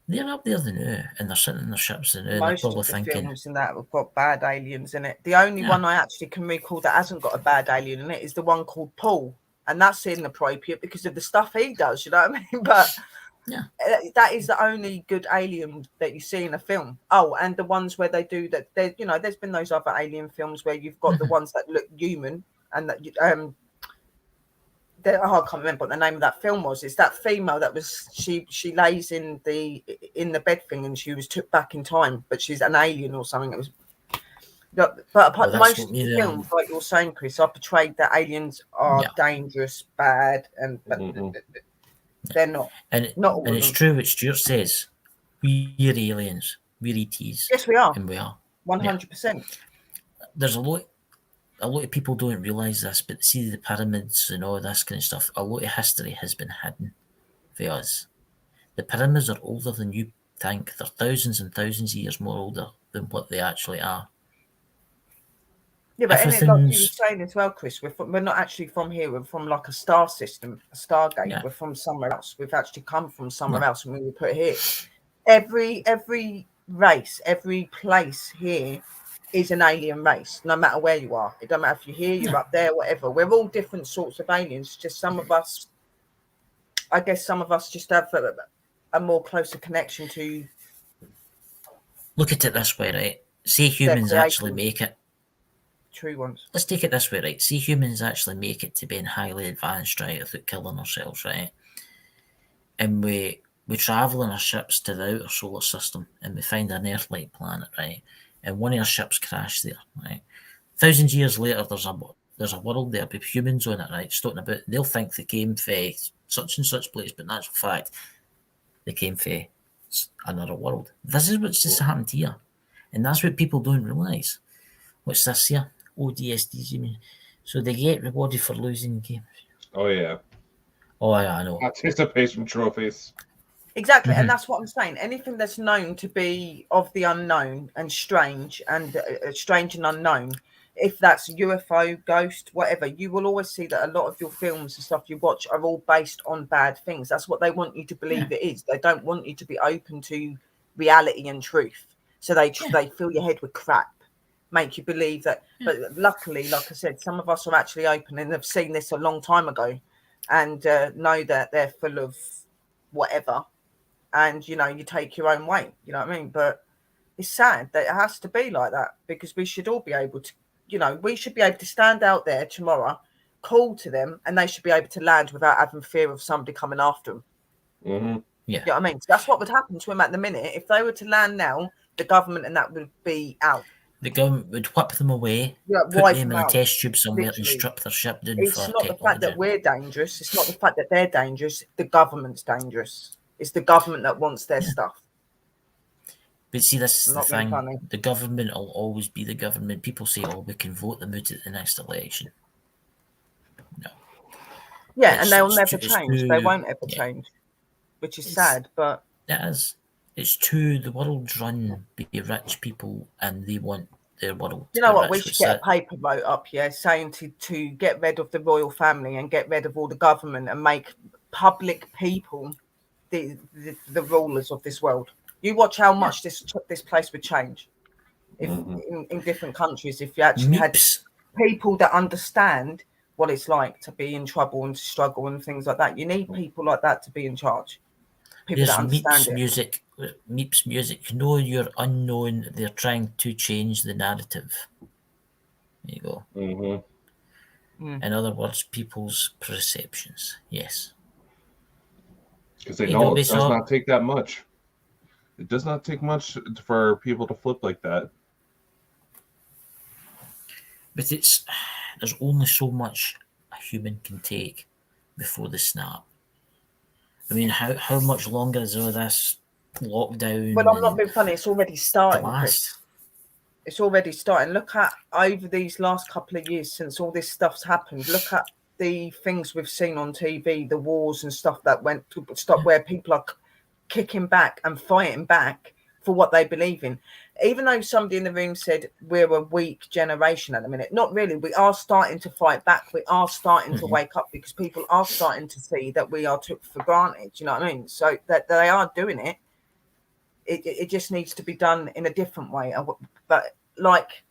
They're up there now, and they're sitting in their ships and they're probably thinking. Films and that have got bad aliens in it. The only one I actually can recall that hasn't got a bad alien in it is the one called Paul, and that's inappropriate because of the stuff he does. You know what I mean? But that is the only good alien that you see in a film. Oh, and the ones where they do that. There's been those other alien films where you've got the ones that look human and that I can't remember what the name of that film was. It's that female that was she lays in the bed thing and she was took back in time, but she's an alien or something. It was, but apart most of the films, like you're saying, Chris, are portrayed that aliens are dangerous, bad, and they're not. And not all and it's true what Stuart says. We're aliens. We're ETs. Yes, we are. And we are 100%. There's a lot of people don't realise this, but see the pyramids and all this kind of stuff, a lot of history has been hidden for us. The pyramids are older than you think. They're thousands and thousands of years more older than what they actually are. Yeah, but like you were saying as well, Chris, we're not actually from here. We're from like a star system, a stargate. Yeah. We're from somewhere else. We've actually come from somewhere else and we were put here. Every race, every place here is an alien race, no matter where you are. It don't matter if you're here, you're up there, whatever. We're all different sorts of aliens. Just some of us, I guess some of us just have a more closer connection to. Look at it this way, right? See humans actually make it. True ones. Let's take it this way, right? See humans actually make it to being highly advanced, right, without killing ourselves, right? And we travel in our ships to the outer solar system and we find an Earth-like planet, right? And one of our ships crashed there, right? Thousands of years later, there's a world there with humans on it, right? Talking about, they'll think they came from such and such place, but that's a fact. They came from another world. This is what's just happened here. And that's what people don't realise. What's this here? ODSDs, you mean? So they get rewarded for losing games. Oh, yeah. Oh, yeah, I know. Participation trophies. Exactly, and that's what I'm saying. Anything that's known to be of the unknown and strange and unknown, if that's UFO, ghost, whatever, you will always see that a lot of your films and stuff you watch are all based on bad things. That's what they want you to believe it is. They don't want you to be open to reality and truth. So they fill your head with crap, make you believe that. But luckily, like I said, some of us are actually open and have seen this a long time ago and know that they're full of whatever. And, you take your own way, you know what I mean? But it's sad that it has to be like that because we should all be able to, we should be able to stand out there tomorrow, call to them, and they should be able to land without having fear of somebody coming after them. Mm-hmm. Yeah. You know what I mean? So that's what would happen to them at the minute. If they were to land now, the government and that would be out. The government would whip them away, put them in a test tube somewhere and strip their ship down for technology. It's not the fact that we're dangerous. It's not the fact that they're dangerous. The government's dangerous. It's the government that wants their stuff. But see, this is the thing. The government will always be the government. People say, we can vote them out at the next election. No. Yeah, and they'll never change. They won't ever change, which is sad, but... It is. It's the world's run by rich people and they want their world to You know what? We should get a paper wrote up here saying to get rid of the royal family and get rid of all the government and make public people the rulers of this world. You watch how much this place would change if in different countries if you actually had people that understand what it's like to be in trouble and to struggle and things like that. You need people like that to be in charge. People that understand it. Meeps music. Know you're unknown. They're trying to change the narrative. There you go. Mm-hmm. In other words, people's perceptions. Yes. Because they know it does not take that much. It does not take much for people to flip like that. But there's only so much human can take before the snap. I mean, how much longer is all this lockdown? Well, I'm not being funny. It's already starting, Chris. It's already starting. Look at over these last couple of years since all this stuff's happened. Look at the things we've seen on TV, the wars and stuff that went to stop, where people are kicking back and fighting back for what they believe in. Even though somebody in the room said we're a weak generation at the minute, not really. We are starting to fight back. We are starting to wake up, because people are starting to see that we are took for granted. You know what I mean? So that they are doing it. It just needs to be done in a different way. But like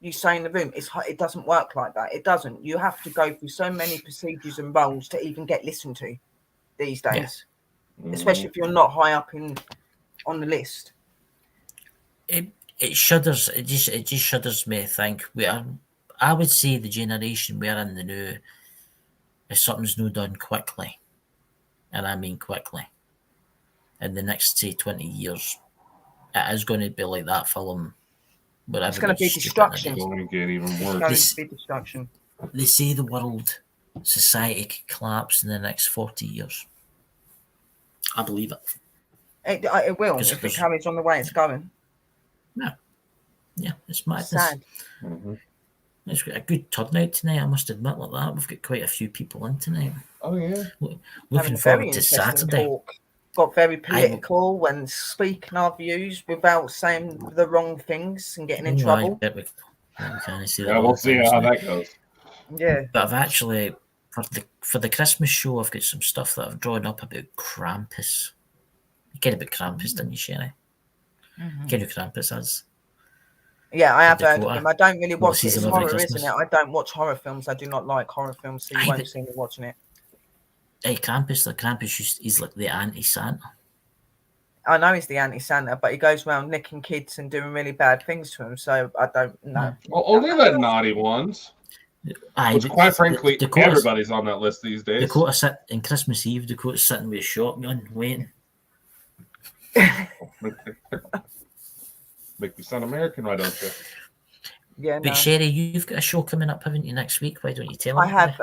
you say in the room, it doesn't work like that. It doesn't. You have to go through so many procedures and roles to even get listened to these days, especially if you're not high up on the list. It shudders. It just shudders me to think I would say the generation we're in the now, if something's not done quickly, and I mean quickly, in the next, say, 20 years, it is going to be like that film. It's going to be destruction. It's going to get even worse. It's going to be destruction. They say the world society could collapse in the next 40 years. I believe it. It will, if it carries on the way it's going. Yeah, it's madness. Sad. It's got a good turnout tonight, I must admit, like that. We've got quite a few people in tonight. Oh, yeah. Looking forward to Saturday. Talk. Got very political and speaking our views without saying the wrong things and getting in trouble. We'll see how that goes. Yeah. But I've actually, for the Christmas show, I've got some stuff that I've drawn up about Krampus. You care about Krampus, didn't you, Sherry? You care who Krampus is? Yeah, I have heard of him. I don't really watch it. It's horror, Christmas. Isn't it? I don't watch horror films. I do not like horror films, so you won't see me watching it. Hey, Krampus, he's like the anti-Santa. I know he's the anti-Santa, but he goes around nicking kids and doing really bad things to them, so I don't know. Well, only the naughty ones. Which, quite frankly, everybody's on that list these days. Dakota in Christmas Eve, Dakota's sitting with a shotgun, waiting. Make you sound American, why don't you? Yeah, but Sherry, you've got a show coming up, haven't you, next week? Why don't you tell me? I have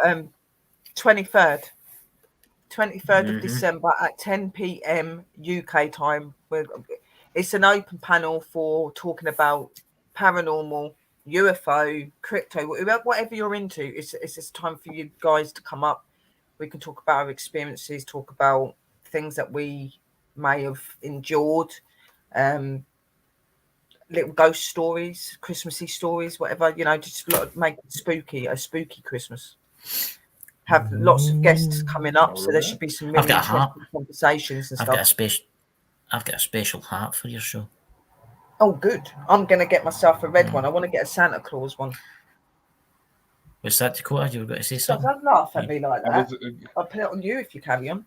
23rd of December at 10 p.m. UK time. It's an open panel for talking about paranormal, UFO, crypto, whatever you're into. It's just time for you guys to come up. We can talk about our experiences, talk about things that we may have endured, little ghost stories, Christmassy stories, whatever, just make it a spooky Christmas. Have lots of guests coming up, so there should be some really interesting conversations and stuff. I've got a special hat for your show. Oh, good. I'm going to get myself a red one. I want to get a Santa Claus one. What's that, Dakota? You were going to say something? Don't laugh at me like that. I'll put it on you if you carry on.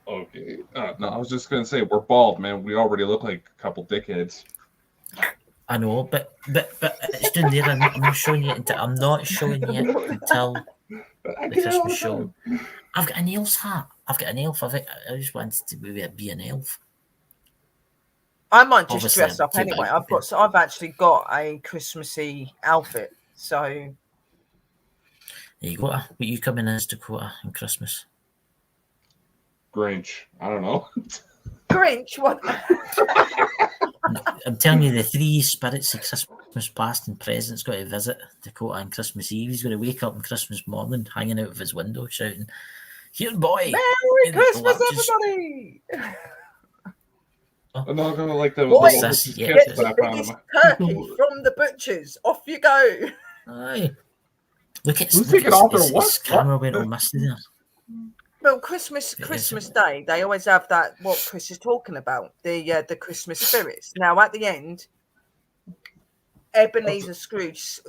Okay. No, I was just going to say, we're bald, man. We already look like a couple dickheads. I know, but it's doing there. I'm not showing you until the Christmas show. I've got an elf's hat. I just wanted to be an elf. I might just dress up anyway. I've actually got a Christmassy outfit. So there you go. But you come in as Dakota in Christmas. Grinch. I don't know. Grinch? What? I'm telling you, the three spirits of Christmas past and present's got to visit Dakota on Christmas Eve. He's going to wake up on Christmas morning, hanging out of his window, shouting, "Here, boy! Merry Christmas, everybody!" I'm not going to like the boy, get the biggest turkey from the butchers. Off you go. Aye. Look at his camera went all misty there. Well, Christmas Day, they always have that, what Chris is talking about, the Christmas spirits. Now, at the end, Ebenezer Scrooge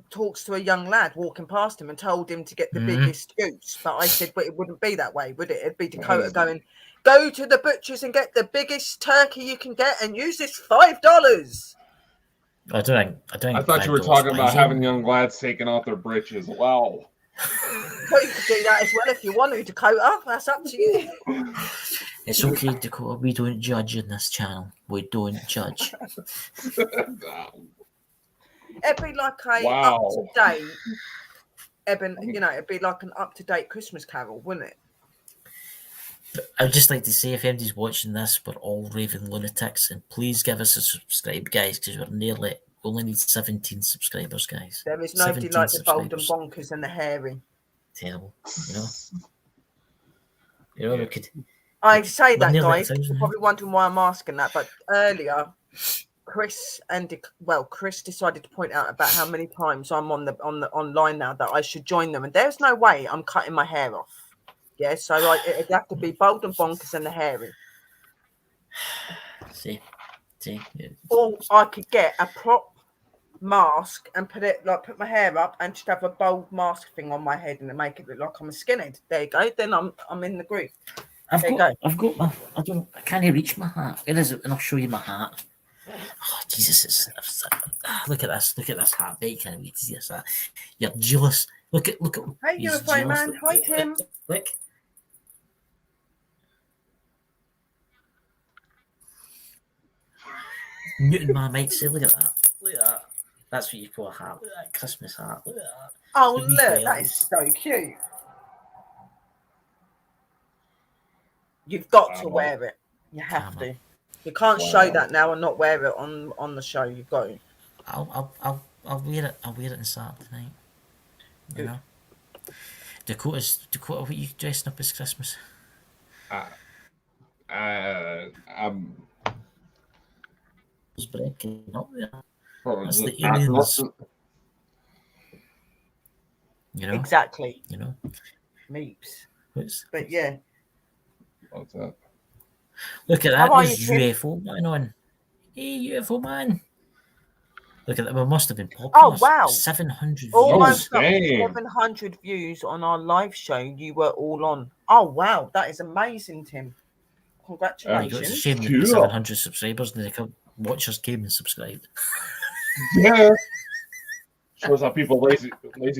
talks to a young lad walking past him and told him to get the biggest goose. But I said, but it wouldn't be that way, would it? It'd be Dakota going, go to the butchers and get the biggest turkey you can get and use this $5. I thought you were talking about having young lads taking off their britches. Wow. Well, you could do that as well if you want to, Dakota. That's up to you. It's okay, Dakota. We don't judge in this channel. We don't judge. It'd be like a up-to-date Eben, you know, it'd be like an up-to-date Christmas Carol, wouldn't it? I'd just like to say, if anybody's watching this, we're all raving lunatics, and please give us a subscribe, guys, because we only need 17 subscribers, guys. There is nobody like the Bald and Bonkers and the Hairy. Terrible, you know, we could. I say that, guys. You're probably wondering why I'm asking that, but earlier, Chris decided to point out about how many times I'm on the online now that I should join them, and there's no way I'm cutting my hair off. Yeah, so it'd have to be Bald and Bonkers and the Hairy. See. Yeah. Or I could get a prop mask and put my hair up and just have a bold mask thing on my head and make it look like I'm a skinhead. There you go. Then I'm in the group. I can't reach my hat. Where is it? And I'll show you my hat. Oh Jesus! Look at this hat. You can't wait to see this hat. You're jealous. Look at. Hey, UFO man. Hi, Tim. Look. Newton man might say, look at that. Look at that. That's what you call a hat. Look at that Christmas hat. Look at that. Oh, look, that is so cute. You've got to wear it. You have to. You can't show that now and not wear it on the show. You've got to. I'll wear it. I'll wear it on Saturday night. You know. Dakota, what are you dressing up as Christmas? I'm breaking up there. That's the aliens. You know? Exactly. You know? Meeps. But yeah. What's up? Look at that. There's UFO man on. Hey, UFO man. Look at that. We must have been popular. Oh, wow. 700 views. Almost 700 views on our live show. You were all on. Oh, wow. That is amazing, Tim. Congratulations. It's a shame that 700 subscribers and the watchers came and subscribed. Yeah. Shows how lazy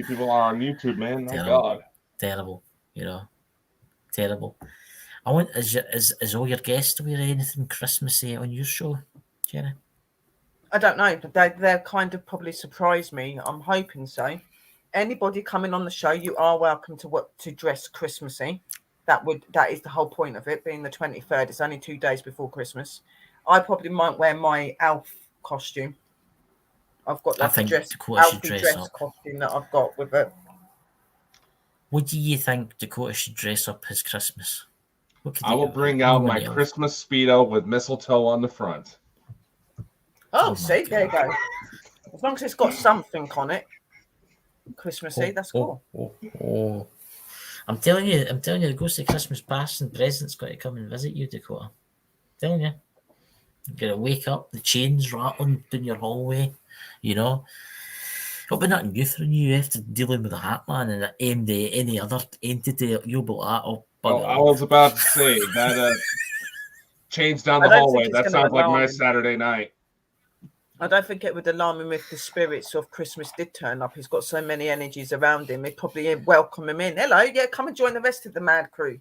people are on YouTube, man. My God. Terrible. You know. Terrible. I want is all your guests to wear anything Christmassy on your show, Jenny? I don't know, but they're kind of probably surprised me. I'm hoping so. Anybody coming on the show, you are welcome to dress Christmassy. That is the whole point of it, being the 23rd. It's only 2 days before Christmas. I probably might wear my Alf costume. I've got like a dress costume that I've got with it. What do you think Dakota should dress up as Christmas? I will bring out my Christmas Speedo with mistletoe on the front. Oh, see, there you go. As long as it's got something on it, Christmassy, that's cool. Oh. I'm telling you, the ghost of Christmas past and present's got to come and visit you, Dakota. I'm telling you. You're going to wake up, the chains rattling down your hallway, you know. It'll be nothing new for you after dealing with the Hat Man and any other entity you'll be at. I was about to say that chains down the hallway. That sounds like my Saturday night. I don't think it would alarm him if the spirits of Christmas did turn up. He's got so many energies around him. He'd probably welcome him in. Hello, yeah, come and join the rest of the mad crew.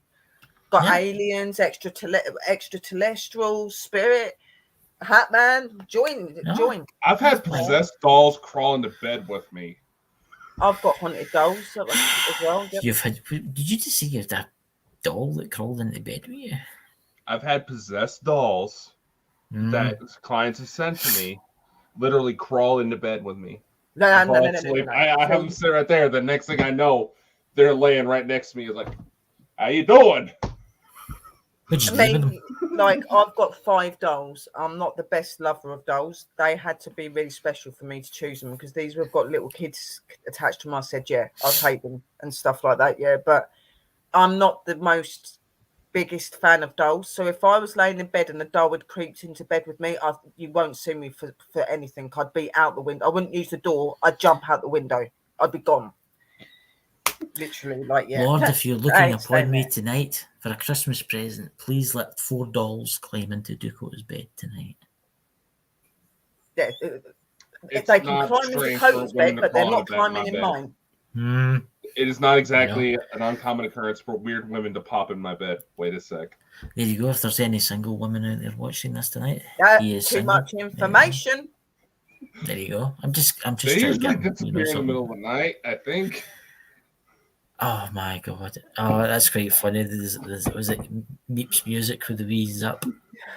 Got aliens, extraterrestrials, spirit, Hat Man. Join. I've had possessed dolls crawl into bed with me. I've got haunted dolls as well. Yep. Did you just see that doll that crawled into bed with you? I've had possessed dolls that clients have sent to me literally crawl into bed with me. No. I have them sit right there. The next thing I know, they're laying right next to me. Like, how you doing? Like, I've got 5 dolls. I'm not the best lover of dolls. They had to be really special for me to choose them because these have got little kids attached to them. I said, yeah, I'll take them and stuff like that. Yeah, but I'm not the biggest fan of dolls. So if I was laying in bed and a doll had creeped into bed with me, you won't see me for anything. I'd be out the window. I wouldn't use the door. I'd jump out the window. I'd be gone. Literally, like, yeah. Lord, if you're looking upon me tonight for a Christmas present, please let 4 dolls climb into Dakota's bed tonight. Yeah, if they can climb into Dakota's bed, but they're not climbing in mine. It is not exactly an uncommon occurrence for weird women to pop in my bed. Wait a sec. There you go. If there's any single women out there watching this tonight, he is too much information. There you go. I'm just they trying usually to disappear in the middle of the night, I think. Oh my god! Oh, that's quite funny. Was it Meep's music with the wheeze up?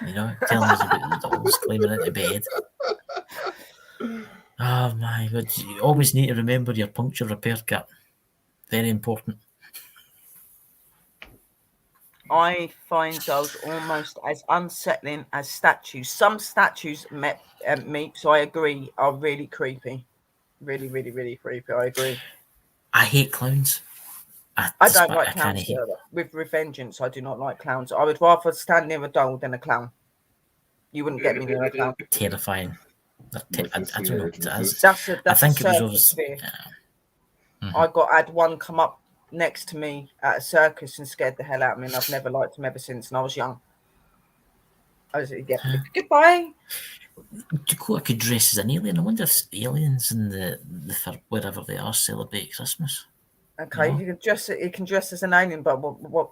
Telling us about the dolls climbing into bed. Oh my god! You always need to remember your puncture repair kit. Very important. I find those almost as unsettling as statues. Some statues, Meep, so I agree, are really creepy. Really, really, really creepy. I agree. I hate clowns. I don't like clowns with revengeance. I do not like clowns. I would rather stand near a doll than a clown. You wouldn't get me near a clown. Terrifying. I don't know what it is. That's I think it was always. I had one come up next to me at a circus and scared the hell out of me, and I've never liked him ever since. And I was young. Goodbye. Dakota could dress as an alien. I wonder if aliens in the wherever they are celebrate Christmas. Okay, you can dress as an alien, but what?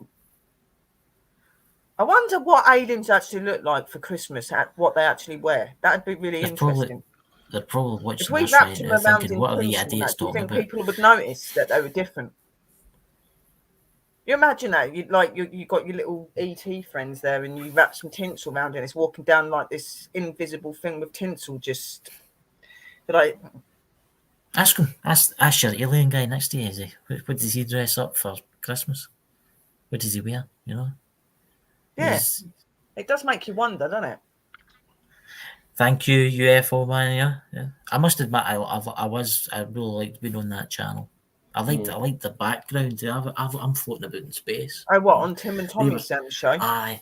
I wonder what aliens actually look like for Christmas. What they actually wear. That'd be really interesting. They're probably watching if we this wrapped right them now around thinking, in what are the crimson, idiots do you talking think about? people would notice that they were different? You imagine that you got your little ET friends there, and you wrap some tinsel around it. And it's walking down like this invisible thing with tinsel. Just like ask him. Ask your alien guy next to you. Is he? What does he dress up for Christmas? What does he wear? Yeah, it does make you wonder, doesn't it? Thank you, UFO man. Yeah. I must admit, I really liked being on that channel. I liked the background. I'm floating about in space. Oh, what, on Tim and Tommy's show? Aye.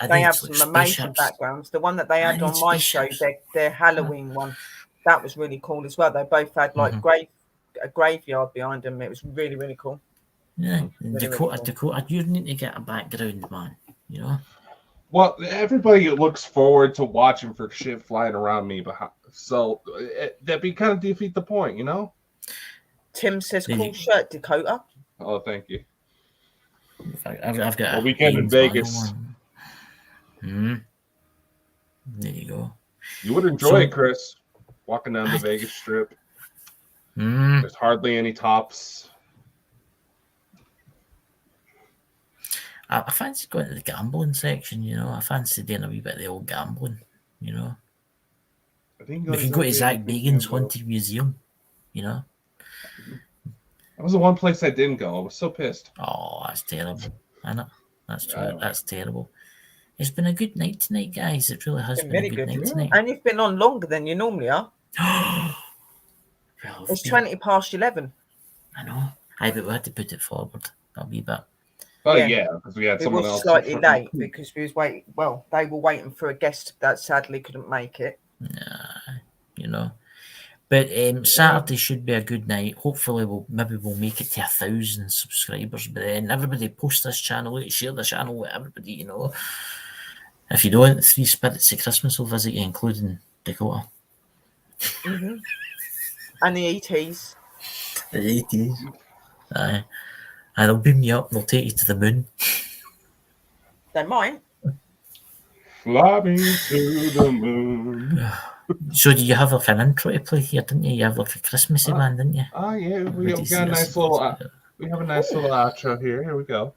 They have some amazing backgrounds. The one that they had on my show, their Halloween one, that was really cool as well. They both had like a graveyard behind them. It was really, really cool. Yeah, really, Dakota, you need to get a background, man. Well, everybody looks forward to watching for shit flying around me, so that'd be kind of defeat the point, Tim says, "Cool shirt, Dakota." Oh, thank you. I've got a weekend in Vegas. There you go. You would enjoy it, Chris. Walking down the Vegas Strip. There's hardly any tops. I fancy going to the gambling section. I fancy doing a wee bit of the old gambling. I think we can go to Zach Bagan's Haunted Museum. That was the one place I didn't go. I was so pissed. Oh, that's terrible. I know. That's true. That's terrible. It's been a good night tonight, guys. It really has been a good night tonight. And you've been on longer than you normally are. Well, it's 20 past 11. I know. But we had to put it forward a wee bit. Oh yeah, because we had someone else slightly late because we was waiting. Well, they were waiting for a guest that sadly couldn't make it. But Saturday should be a good night. Hopefully, we'll make it to 1,000 subscribers. But then everybody post this channel, share the channel with everybody. If you don't, 3 Spirits of Christmas will visit you, including Dakota. And the ETs. The ETs. Aye. And they'll beam you up and they'll take you to the moon. They might. Fly me to the moon. So do you have like an intro to play here, didn't you? You have like a Christmassy one, didn't you? Oh yeah, we have a nice little outro here. Here we go.